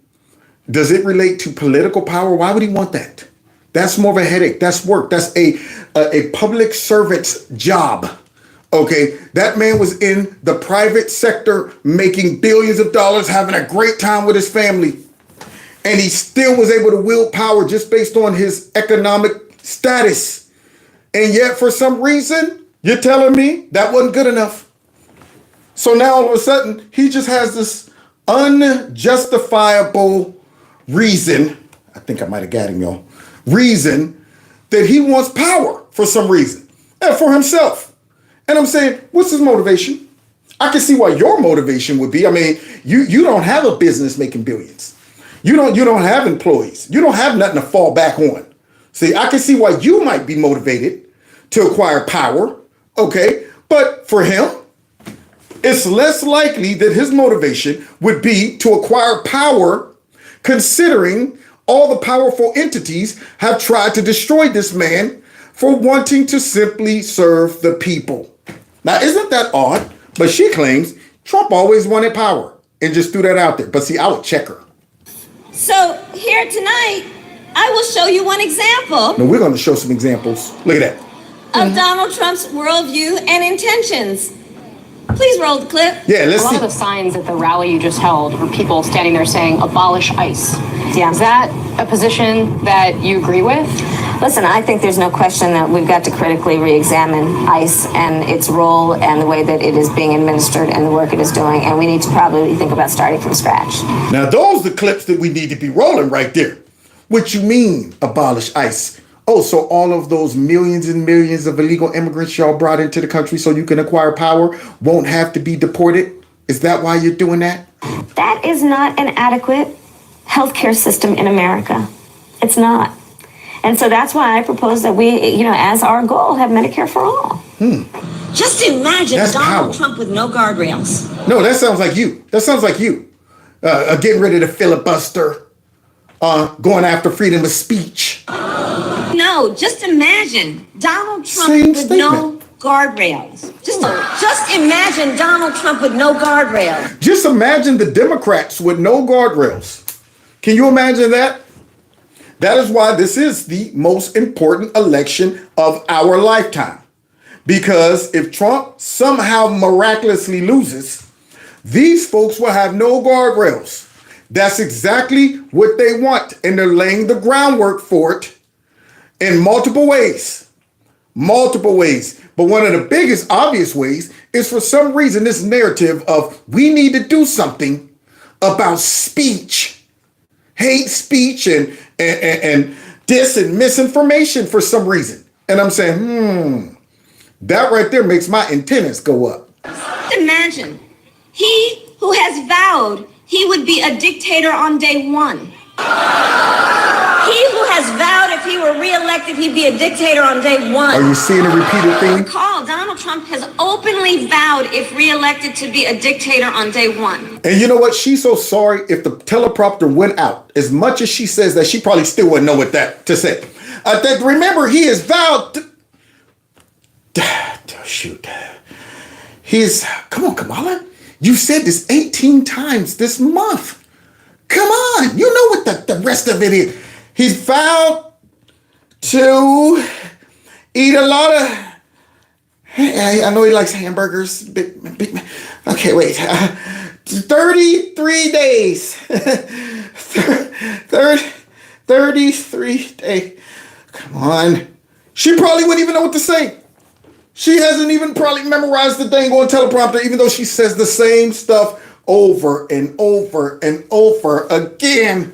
Does it relate to political power? Why would he want that? That's more of a headache. That's work. That's a public servant's job. Okay. That man was in the private sector making billions of dollars, having a great time with his family. And he still was able to wield power just based on his economic status. And yet, for some reason, you're telling me that wasn't good enough. So now all of a sudden, he just has this unjustifiable reason. I think I might have got him, y'all. Reason that he wants power for some reason and for himself. And I'm saying, what's his motivation? I can see why your motivation would be. I mean, you don't have a business making billions. You don't have employees. You don't have nothing to fall back on. See, I can see why you might be motivated to acquire power. Okay. But for him, it's less likely that his motivation would be to acquire power, considering all the powerful entities have tried to destroy this man for wanting to simply serve the people. Now, isn't that odd? But she claims Trump always wanted power and just threw that out there. But see, I would check her. So here tonight, I will show you one example. Now, we're going to show some examples. Look at that. Of Donald Trump's worldview and intentions. Please roll the clip. Yeah, let's see. A lot of the signs at the rally you just held were people standing there saying, abolish ICE. Yeah. Is that a position that you agree with? Listen, I think there's no question that we've got to critically re-examine ICE and its role and the way that it is being administered and the work it is doing. And we need to probably think about starting from scratch. Now, those are the clips that we need to be rolling right there. What you mean, abolish ICE? Oh, so all of those millions and millions of illegal immigrants y'all brought into the country so you can acquire power won't have to be deported? Is that why you're doing that? That is not an adequate healthcare system in America. It's not. And so that's why I propose that we, as our goal, have Medicare for all. Just imagine That's Donald power. Trump with no guardrails. No, that sounds like you. That sounds like you. Getting rid of the filibuster, going after freedom of speech. No, just imagine Donald Trump Same with no statement. guardrails. Just imagine Donald Trump with no guardrails. Just imagine the Democrats with no guardrails. Can you imagine that? That is why this is the most important election of our lifetime. Because if Trump somehow miraculously loses, these folks will have no guardrails. That's exactly what they want. And they're laying the groundwork for it in multiple ways. Multiple ways. But one of the biggest obvious ways is for some reason this narrative of we need to do something about speech. Hate speech and dis and misinformation for some reason. And I'm saying, that right there makes my antennas go up. Imagine he who has vowed he would be a dictator on day one. He who has vowed if he were reelected, he'd be a dictator on day one. Are you seeing a repeated theme? Recall, Donald Trump has openly vowed, if reelected, to be a dictator on day one. And you know what? She's so sorry if the teleprompter went out. As much as she says that, she probably still wouldn't know what that to say. Remember, he has vowed to... Shoot. Come on, Kamala. You said this 18 times this month. Come on. You know what the rest of it is. He's vowed to eat a lot of... I know he likes hamburgers. Big. Okay, wait. 33 days. 33 days. Come on. She probably wouldn't even know what to say. She hasn't even probably memorized the dang on teleprompter, even though she says the same stuff over and over and over again.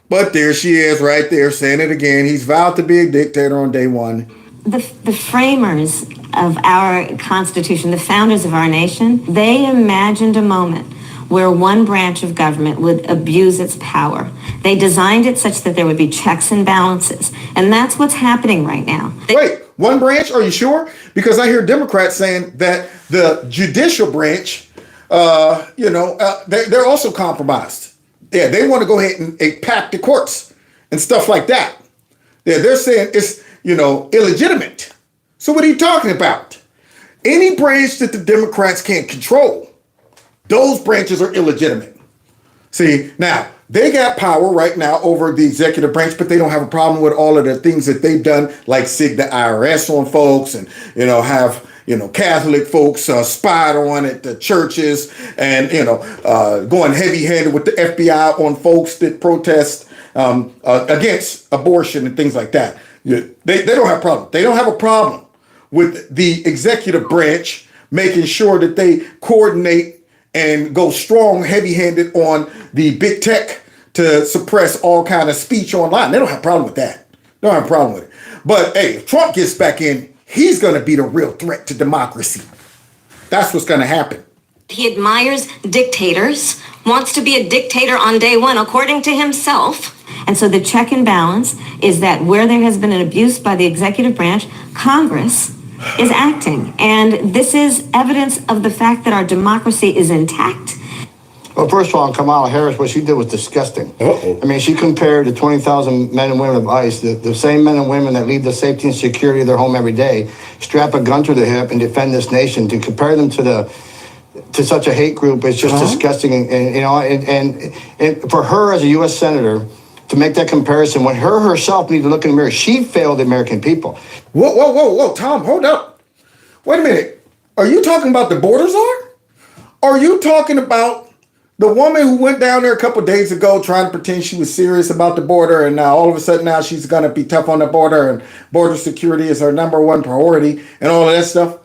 But there she is right there saying it again. He's vowed to be a dictator on day one. The framers of our Constitution, the founders of our nation, they imagined a moment where one branch of government would abuse its power. They designed it such that there would be checks and balances. And that's what's happening right now. Wait, one branch? Are you sure? Because I hear Democrats saying that the judicial branch, they're also compromised. Yeah, they want to go ahead and pack the courts and stuff like that. Yeah, they're saying it's, illegitimate. So what are you talking about? Any branch that the Democrats can't control, those branches are illegitimate. See, now, they got power right now over the executive branch, but they don't have a problem with all of the things that they've done, like sig the IRS on folks and, have, Catholic folks spied on at the churches and, going heavy-handed with the FBI on folks that protest against abortion and things like that. They don't have a problem. They don't have a problem with the executive branch making sure that they coordinate and go strong, heavy-handed on the big tech to suppress all kind of speech online. They don't have a problem with that. They don't have a problem with it. But hey, if Trump gets back in, he's going to be the real threat to democracy. That's what's going to happen. He admires dictators, wants to be a dictator on day one, according to himself. And so the check and balance is that where there has been an abuse by the executive branch, Congress is acting. And this is evidence of the fact that our democracy is intact. Well, first of all, Kamala Harris, what she did was disgusting. Uh-oh. I mean, she compared the 20,000 men and women of ICE, the same men and women that leave the safety and security of their home every day, strap a gun to their hip and defend this nation. To compare them to such a hate group is just disgusting. And for her as a U.S. senator to make that comparison when her herself needed to look in the mirror, she failed the American people. Whoa, Tom, hold up. Wait a minute. Are you talking about the border czar? Are you talking about the woman who went down there a couple of days ago trying to pretend she was serious about the border, and now all of a sudden now she's going to be tough on the border and border security is her number one priority and all of that stuff?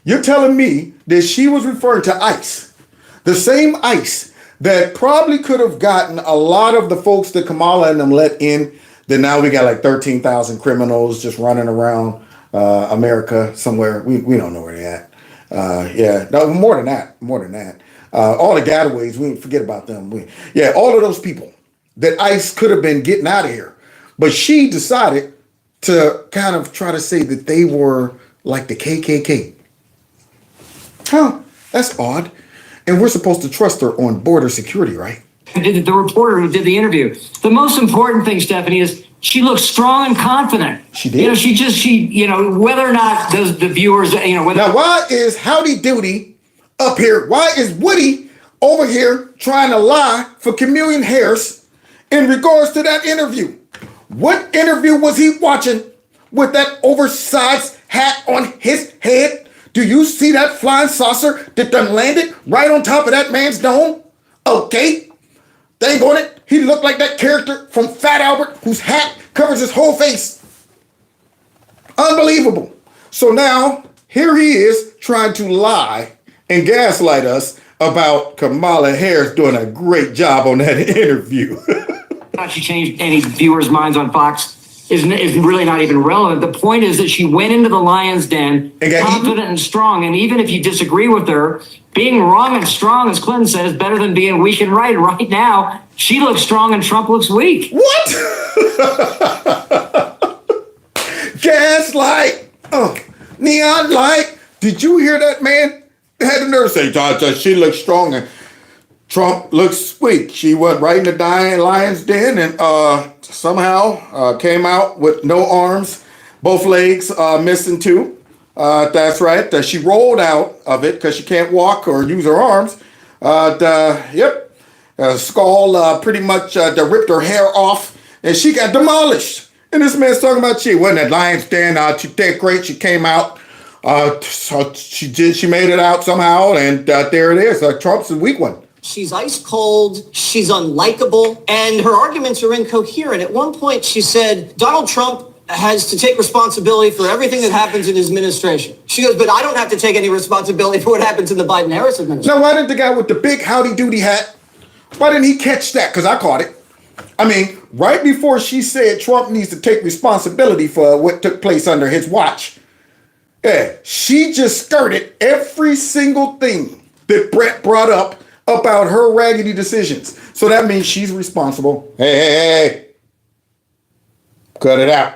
You're telling me that she was referring to ICE, the same ICE that probably could have gotten a lot of the folks that Kamala and them let in, that now we got like 13,000 criminals just running around America somewhere. We don't know where they're at. No, more than that. All the getaways, we forget about them. All of those people that ICE could have been getting out of here. But she decided to kind of try to say that they were like the KKK. That's odd. And we're supposed to trust her on border security, right? The reporter who did the interview. The most important thing, Stephanie, is she looks strong and confident. She did. Whether or not the viewers, Now, why is Howdy Doody up here? Why is Woody over here trying to lie for Chameleon Harris in regards to that interview? What interview was he watching with that oversized hat on his head? Do you see that flying saucer that done landed right on top of that man's dome? Okay. Dang on it. He looked like that character from Fat Albert whose hat covers his whole face. Unbelievable. So now here he is trying to lie and gaslight us about Kamala Harris doing a great job on that interview. Not she changed any viewers' minds on Fox is really not even relevant. The point is that she went into the lion's den confident and strong. And even if you disagree with her, being wrong and strong, as Clinton said, is better than being weak and right. Right now, she looks strong and Trump looks weak. What? Gaslight. Neon light. Did you hear that man? Had the nerve say, she looks strong and Trump looks weak. She went right in the dying lion's den and somehow came out with no arms, both legs missing too. That's right. She rolled out of it because she can't walk or use her arms. Skull pretty much ripped her hair off and she got demolished. And this man's talking about she wasn't at lion's den. She did great. She came out. So she made it out somehow, and there it is. Trump's a weak one. She's ice cold, she's unlikable, and her arguments are incoherent. At one point, she said, Donald Trump has to take responsibility for everything that happens in his administration. She goes, but I don't have to take any responsibility for what happens in the Biden-Harris administration. Now, why did the guy with the big Howdy Doody hat, why didn't he catch that? Because I caught it. I mean, right before she said Trump needs to take responsibility for what took place under his watch, she just skirted every single thing that Brett brought up about her raggedy decisions. So that means she's responsible. Hey. Cut it out.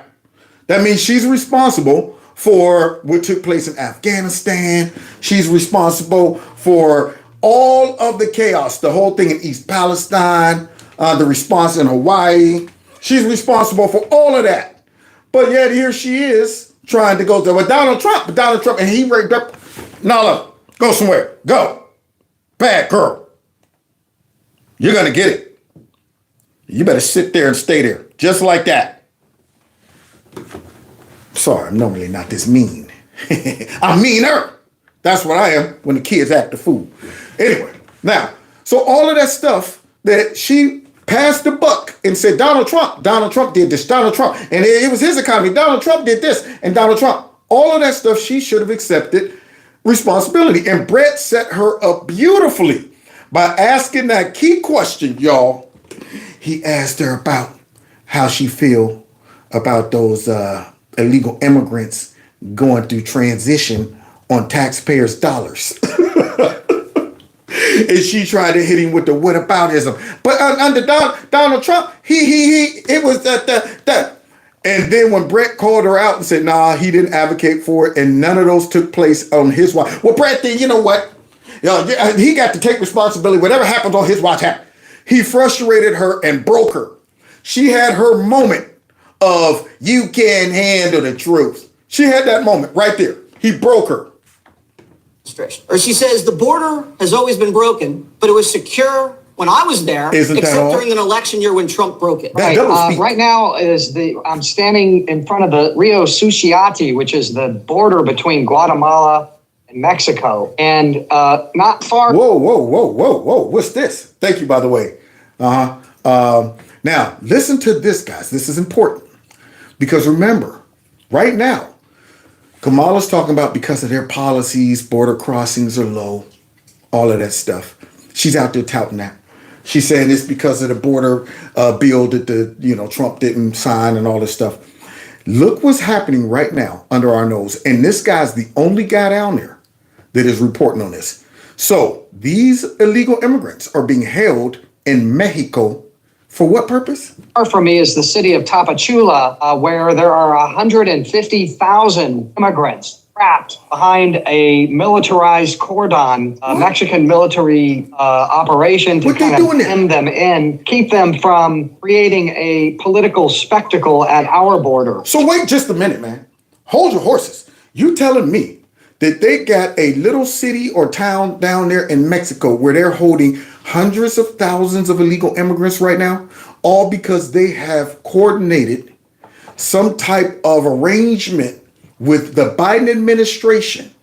That means she's responsible for what took place in Afghanistan. She's responsible for all of the chaos, the whole thing in East Palestine, the response in Hawaii. She's responsible for all of that. But yet here she is trying to go to Donald Trump, and he raped up. Nala, go somewhere. Go. Bad girl. You're going to get it. You better sit there and stay there. Just like that. Sorry, I'm normally not this mean. I'm meaner. That's what I am when the kids act a fool. Anyway, now, so all of that stuff that she passed the buck and said, Donald Trump did this, Donald Trump, and it was his economy. Donald Trump did this, and Donald Trump. All of that stuff, she should have accepted responsibility. And Brett set her up beautifully by asking that key question, y'all. He asked her about how she feel about those illegal immigrants going through transition on taxpayers' dollars. And she tried to hit him with the whataboutism. But under Donald Trump, it was that. And then when Brett called her out and said, nah, he didn't advocate for it, and none of those took place on his watch. Well, Brett, then you know what? He got to take responsibility. Whatever happens on his watch happened. He frustrated her and broke her. She had her moment of, you can't handle the truth. She had that moment right there. He broke her. Or she says the border has always been broken, but it was secure when I was there, except during an election year when Trump broke it. Right. Right now I'm standing in front of the Rio Suciati, which is the border between Guatemala and Mexico, and not far. Whoa! What's this? Thank you, by the way. Now listen to this, guys. This is important because remember, right now, Kamala's talking about because of their policies, border crossings are low, all of that stuff. She's out there touting that. She's saying it's because of the border bill that Trump didn't sign and all this stuff. Look what's happening right now under our nose. And this guy's the only guy down there that is reporting on this. So these illegal immigrants are being held in Mexico for what purpose? For me is the city of Tapachula, where there are 150,000 immigrants trapped behind a militarized cordon, Mexican military operation to kind of hem them in, keep them from creating a political spectacle at our border. So wait just a minute, man. Hold your horses. You telling me that they got a little city or town down there in Mexico where they're holding hundreds of thousands of illegal immigrants right now, all because they have coordinated some type of arrangement with the Biden administration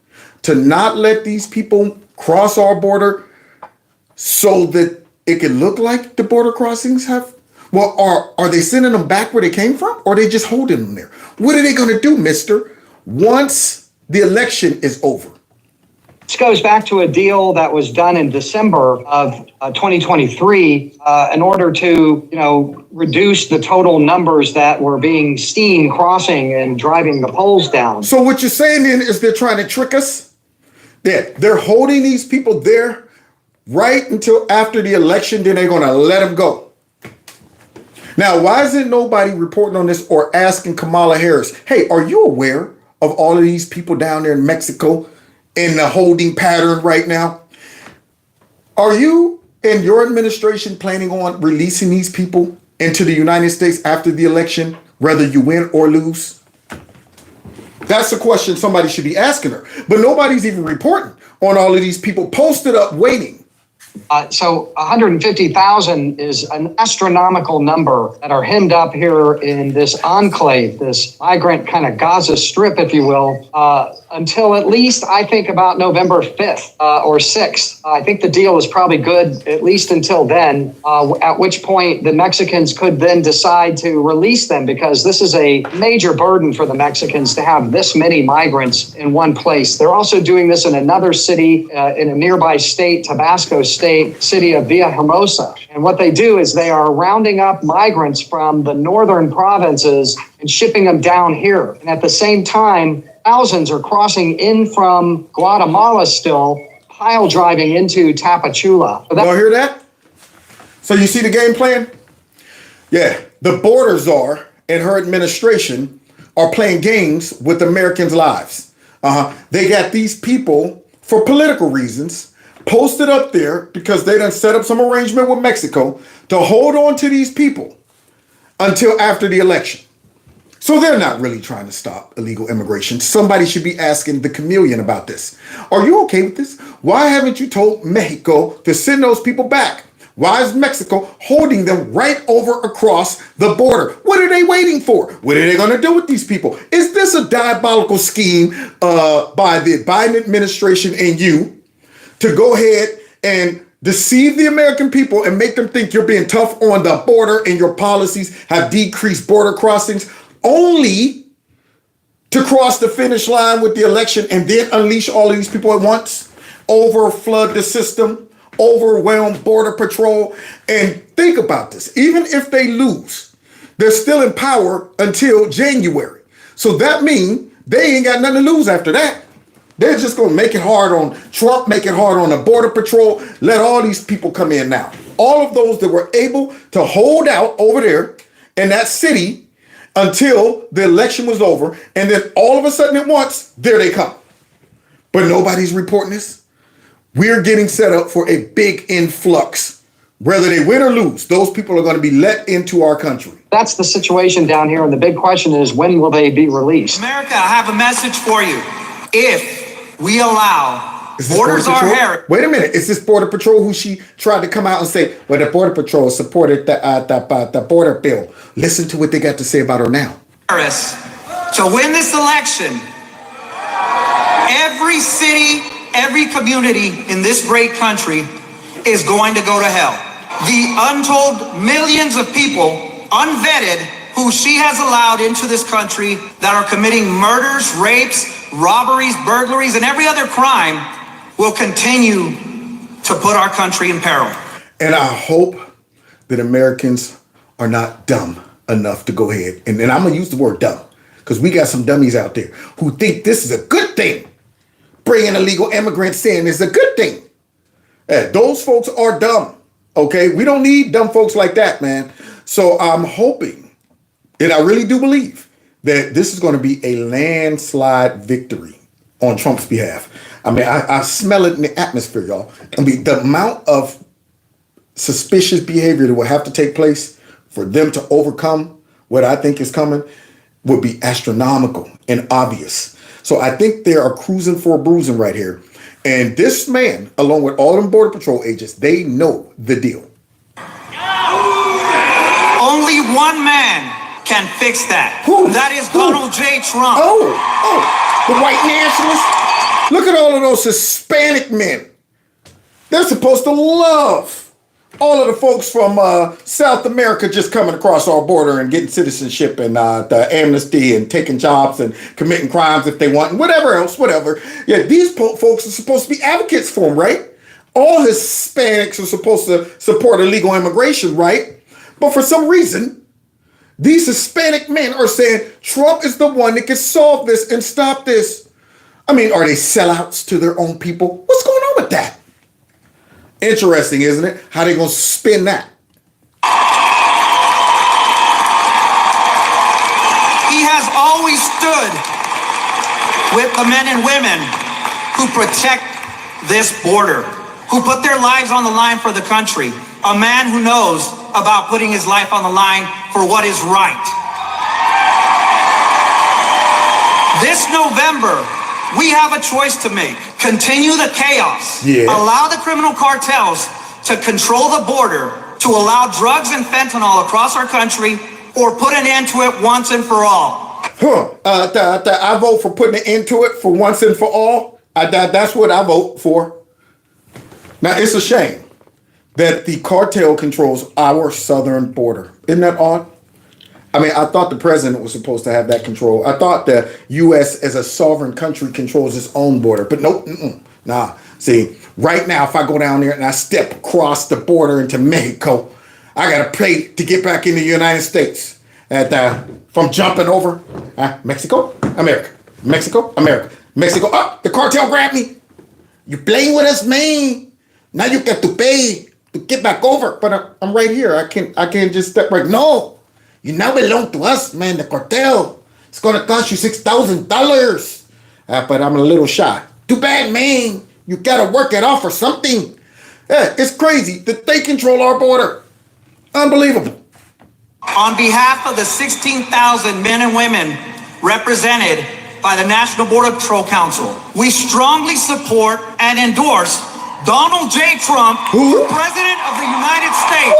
to not let these people cross our border so that it can look like the border crossings have? Well, are they sending them back where they came from, or are they just holding them there? What are they going to do, mister, once the election is over? This goes back to a deal that was done in December of 2023 in order to, reduce the total numbers that were being seen crossing and driving the polls down. So what you're saying then is they're trying to trick us? They're holding these people there right until after the election, then they're going to let them go. Now, why isn't nobody reporting on this or asking Kamala Harris, hey, are you aware of all of these people down there in Mexico in the holding pattern right now? Are you and your administration planning on releasing these people into the United States after the election, whether you win or lose? That's the question somebody should be asking her. But nobody's even reporting on all of these people posted up waiting. So 150,000 is an astronomical number that are hemmed up here in this enclave, this migrant kind of Gaza Strip, if you will, until at least I think about November 5th or 6th. I think the deal is probably good at least until then, at which point the Mexicans could then decide to release them, because this is a major burden for the Mexicans to have this many migrants in one place. They're also doing this in another city in a nearby state, Tabasco State, city of Villahermosa. And what they do is they are rounding up migrants from the northern provinces and shipping them down here. And at the same time, thousands are crossing in from Guatemala still, pile driving into Tapachula. Y'all hear that? So you see the game plan? Yeah, the border czar and her administration are playing games with Americans' lives. They got these people, for political reasons, posted up there because they done set up some arrangement with Mexico to hold on to these people until after the election. So they're not really trying to stop illegal immigration. Somebody should be asking the chameleon about this. Are you okay with this? Why haven't you told Mexico to send those people back? Why is Mexico holding them right over across the border? What are they waiting for? What are they going to do with these people? Is this a diabolical scheme by the Biden administration and you to go ahead and deceive the American people and make them think you're being tough on the border and your policies have decreased border crossings, only to cross the finish line with the election and then unleash all of these people at once, overflood the system, overwhelm Border Patrol? And think about this. Even if they lose, they're still in power until January. So that means they ain't got nothing to lose after that. They're just going to make it hard on Trump, make it hard on the Border Patrol, let all these people come in now. All of those that were able to hold out over there in that city until the election was over, and then all of a sudden at once, there they come. But nobody's reporting this. We're getting set up for a big influx. Whether they win or lose, those people are going to be let into our country. That's the situation down here, and the big question is, when will they be released? America, I have a message for you. If we allow borders are heritage. Wait a minute. Is this Border Patrol who she tried to come out and say, well, the Border Patrol supported the border bill? Listen to what they got to say about her now. To win this election, every city, every community in this great country is going to go to hell. The untold millions of people, unvetted, who she has allowed into this country that are committing murders, rapes, robberies, burglaries, and every other crime will continue to put our country in peril. And I hope that Americans are not dumb enough to go ahead. And I'm going to use the word dumb because we got some dummies out there who think this is a good thing. Bringing illegal immigrants in is a good thing. Those folks are dumb. Okay. We don't need dumb folks like that, man. So I'm hoping, and I really do believe, that this is going to be a landslide victory on Trump's behalf. I mean, I smell it in the atmosphere, y'all. I mean, the amount of suspicious behavior that will have to take place for them to overcome what I think is coming would be astronomical and obvious. So I think they are cruising for a bruising right here. And this man, along with all them Border Patrol agents, they know the deal. Only one man can fix that. Who? That is Donald J. Trump. Oh, the white nationalists. Look at all of those Hispanic men. They're supposed to love all of the folks from South America just coming across our border and getting citizenship and the amnesty and taking jobs and committing crimes if they want and whatever else, whatever. Yeah, these folks are supposed to be advocates for them, right? All Hispanics are supposed to support illegal immigration, right? But for some reason, these Hispanic men are saying Trump is the one that can solve this and stop this. I mean, are they sellouts to their own people? What's going on with that? Interesting, isn't it? How they going to spin that? He has always stood with the men and women who protect this border, who put their lives on the line for the country. A man who knows about putting his life on the line for what is right. This November, we have a choice to make. Continue the chaos. Yeah. Allow the criminal cartels to control the border, to allow drugs and fentanyl across our country, or put an end to it once and for all. I vote for putting an end to it for once and for all. That's what I vote for. Now, it's a shame that the cartel controls our southern border. Isn't that odd? I mean, I thought the president was supposed to have that control. I thought the U.S. as a sovereign country controls its own border. But nope, nah. See, right now, if I go down there and I step across the border into Mexico, I got to pay to get back in the United States. From jumping over Mexico, America, Mexico, America, Mexico. Oh, the cartel grabbed me. You playing with us, man. Now you got to pay to get back over. But I'm right here. I can't just step right. No. You now belong to us, man, the cartel. It's going to cost you $6,000. But I'm a little shy. Too bad, man. You got to work it off or something. Yeah, it's crazy that they control our border. Unbelievable. On behalf of the 16,000 men and women represented by the National Border Patrol Council, we strongly support and endorse Donald J. Trump, President of the United States.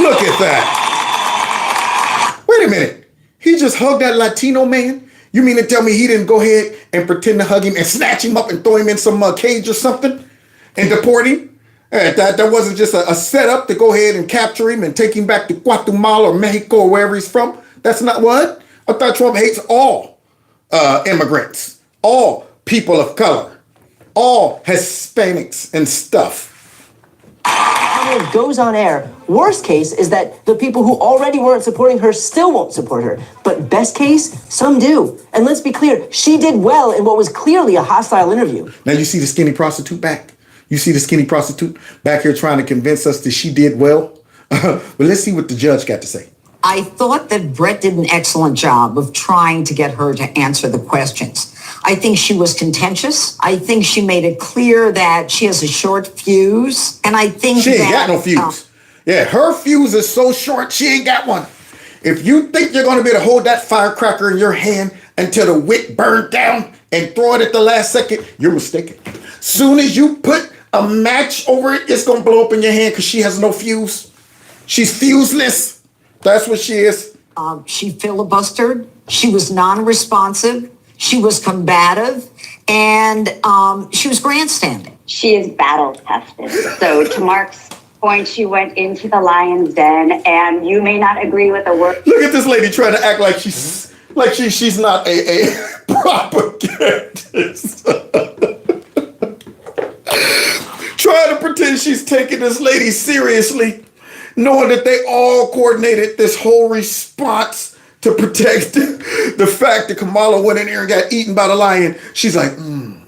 Look at that. Wait a minute. He just hugged that Latino man? You mean to tell me he didn't go ahead and pretend to hug him and snatch him up and throw him in some cage or something and deport him? That wasn't just a setup to go ahead and capture him and take him back to Guatemala or Mexico or wherever he's from? That's not what? I thought Trump hates all immigrants, all people of color, all Hispanics and stuff. It goes on air. Worst case is that the people who already weren't supporting her still won't support her. But best case, some do. And let's be clear, she did well in what was clearly a hostile interview. Now you see the skinny prostitute back? You see the skinny prostitute back here trying to convince us that she did well? But let's see what the judge got to say. I thought that Brett did an excellent job of trying to get her to answer the questions. I think she was contentious. I think she made it clear that she has a short fuse. And I think she ain't got no fuse. Yeah, her fuse is so short, she ain't got one. If you think you're going to be able to hold that firecracker in your hand until the wick burned down and throw it at the last second, you're mistaken. Soon as you put a match over it, it's going to blow up in your hand because she has no fuse. She's fuseless. That's what she is. She filibustered. She was non-responsive. She was combative. And she was grandstanding. She is battle tested. So to Mark's point, she went into the lion's den, and you may not agree with the word. Look at this lady trying to act like she's not a propagandist. Trying to pretend she's taking this lady seriously, knowing that they all coordinated this whole response to protect the fact that Kamala went in there and got eaten by the lion. She's like,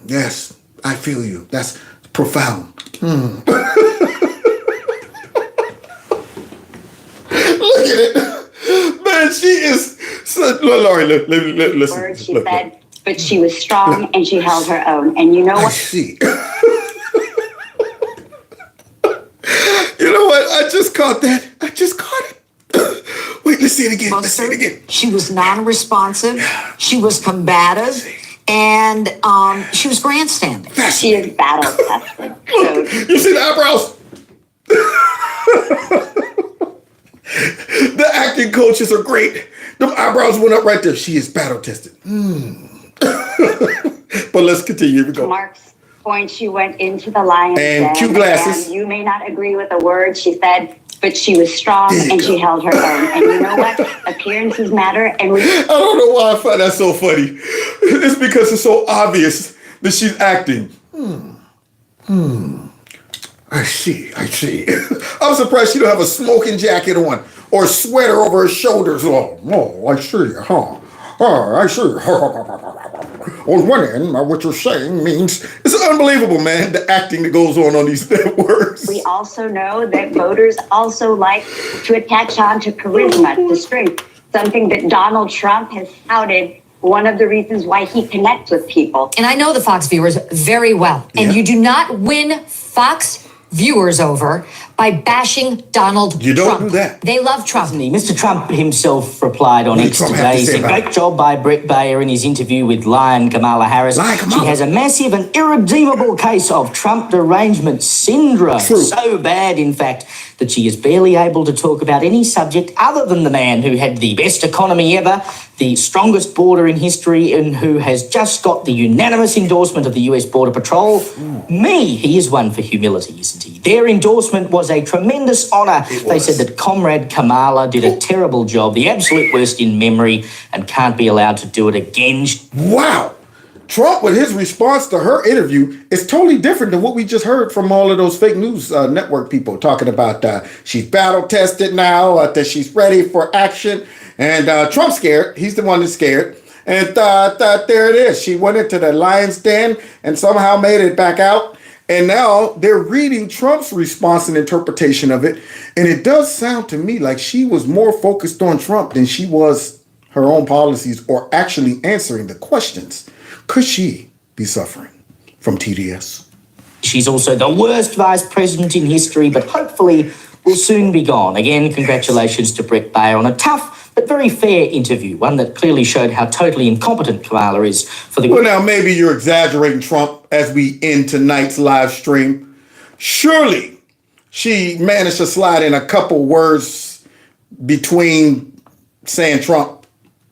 yes, I feel you. That's profound. Look at it. Man, she is such... Laurie, listen. Words she said, but she was strong and she held her own. And you know what? I see. You know what? I just caught that. I just caught it. Wait, let's see it again. Let's see it again. She was non-responsive. She was combative. And she was grandstanding. She is battle tested. So you see the eyebrows? The acting coaches are great. The eyebrows went up right there. She is battle tested. But let's continue. Here we go. Mark's point, she went into the lion's den. And cute glasses. And you may not agree with the words she said, but she was strong and she held her own. And you know what? Appearances matter. And I don't know why I find that so funny. It's because it's so obvious that she's acting. I see. I'm surprised she don't have a smoking jacket on or a sweater over her shoulders. Oh, I see, huh? Oh, I see. On one end, what you're saying means it's unbelievable, man, the acting that goes on these networks. We also know that voters also like to attach on to charisma, to strength, something that Donald Trump has touted. One of the reasons why he connects with people. And I know the Fox viewers very well. And you do not win Fox viewers over by bashing Donald Trump. You don't do that. They love Trump. Mr. Trump himself replied on X today. He said, great job by Brett Baer in his interview with Lion Kamala Harris. She has a massive and irredeemable case of Trump derangement syndrome. True. So bad, in fact, that she is barely able to talk about any subject other than the man who had the best economy ever, the strongest border in history, and who has just got the unanimous endorsement of the US Border Patrol. Me, he is one for humility, isn't he? Their endorsement was a tremendous honour. They said that Comrade Kamala did a terrible job, the absolute worst in memory, and can't be allowed to do it again. Wow. Trump, with his response to her interview, is totally different than what we just heard from all of those fake news network people talking about she's battle tested now, that she's ready for action. And Trump's scared. He's the one that's scared. And there it is. She went into the lion's den and somehow made it back out. And now they're reading Trump's response and interpretation of it. And it does sound to me like she was more focused on Trump than she was her own policies or actually answering the questions. Could she be suffering from TDS? She's also the worst vice president in history, but hopefully will soon be gone. Again, congratulations to Brett Baer on a tough but very fair interview, one that clearly showed how totally incompetent Kamala is for the... Well, now, maybe you're exaggerating, Trump, as we end tonight's live stream. Surely she managed to slide in a couple words between saying Trump.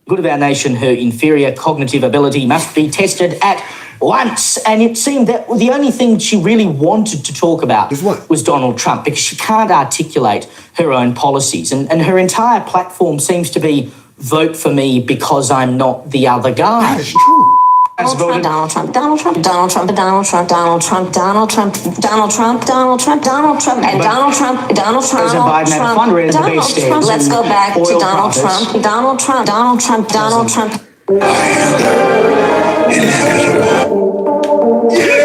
Good of our nation, her inferior cognitive ability must be tested at once. And it seemed that the only thing she really wanted to talk about was Donald Trump, because she can't articulate her own policies. And her entire platform seems to be vote for me because I'm not the other guy. That is true. Donald Trump, Donald Trump, Donald Trump, Donald Trump, Donald Trump, Donald Trump, Donald Trump, Donald Trump, Donald Trump, and Donald Trump, Donald Trump, Donald Trump. Let's go back to Donald Trump, Donald Trump, Donald Trump, Donald Trump. You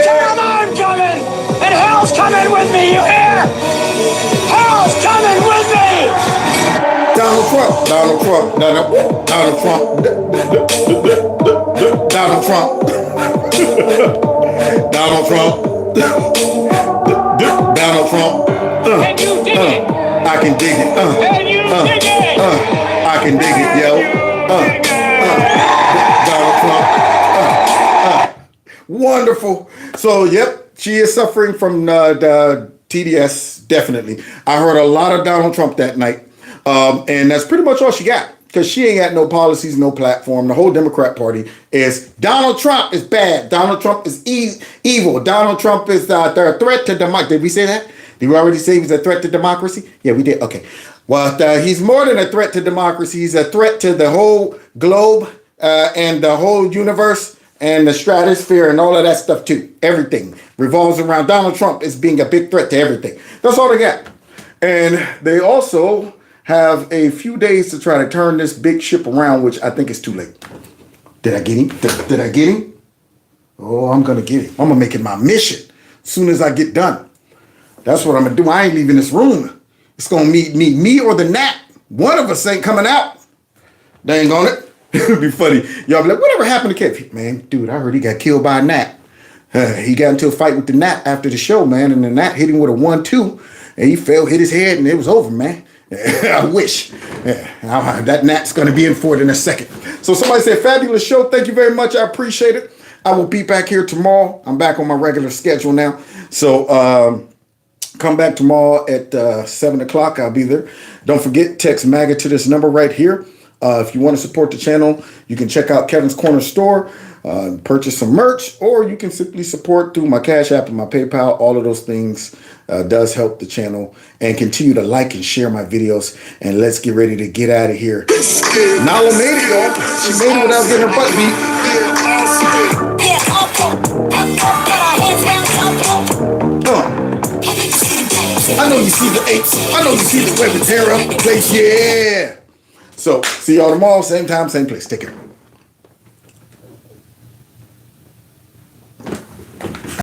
tell them I'm coming, and hell's coming with me, you hear? Hell's coming with me! Donald Trump, Donald Trump, Donald Trump, Donald Trump, Donald Trump, Donald Trump. Can you dig it? I can dig it. Can you dig it? I can dig it, yo. Donald Trump. Wonderful. So, yep, she is suffering from the TDS, definitely. I heard a lot of Donald Trump that night. And that's pretty much all she got, because she ain't got no policies, no platform. The whole Democrat Party is Donald Trump is bad. Donald Trump is evil. Donald Trump is the threat to democracy. Did we say that? Did we already say he was a threat to democracy? Yeah, we did. Okay. Well, he's more than a threat to democracy. He's a threat to the whole globe and the whole universe and the stratosphere and all of that stuff too. Everything revolves around Donald Trump as being a big threat to everything. That's all they got. And they also have a few days to try to turn this big ship around, which I think is too late. Did I get him? Did I get him? Oh, I'm going to get him. I'm going to make it my mission as soon as I get done. That's what I'm going to do. I ain't leaving this room. It's going to meet me or the gnat. One of us ain't coming out. Dang on it. It'll be funny. Y'all be like, whatever happened to Kev? Man, dude, I heard he got killed by a gnat. He got into a fight with the gnat after the show, man, and the gnat hit him with a 1-2, and he fell, hit his head, and it was over, man. I wish. Yeah, that gnat's going to be in for it in a second. So somebody said, fabulous show. Thank you very much. I appreciate it. I will be back here tomorrow. I'm back on my regular schedule now. So come back tomorrow at 7 o'clock. I'll be there. Don't forget, text MAGA to this number right here. If you want to support the channel, you can check out Kevin's Corner Store, purchase some merch, or you can simply support through my Cash App and my PayPal. All of those things does help the channel. And continue to like and share my videos. And let's get ready to get out of here. Nala made it, y'all. She made it without getting her butt beat. I know you see the apes. I know you see the weapons hair up the place. Yeah. So, see y'all tomorrow, same time, same place. Take care.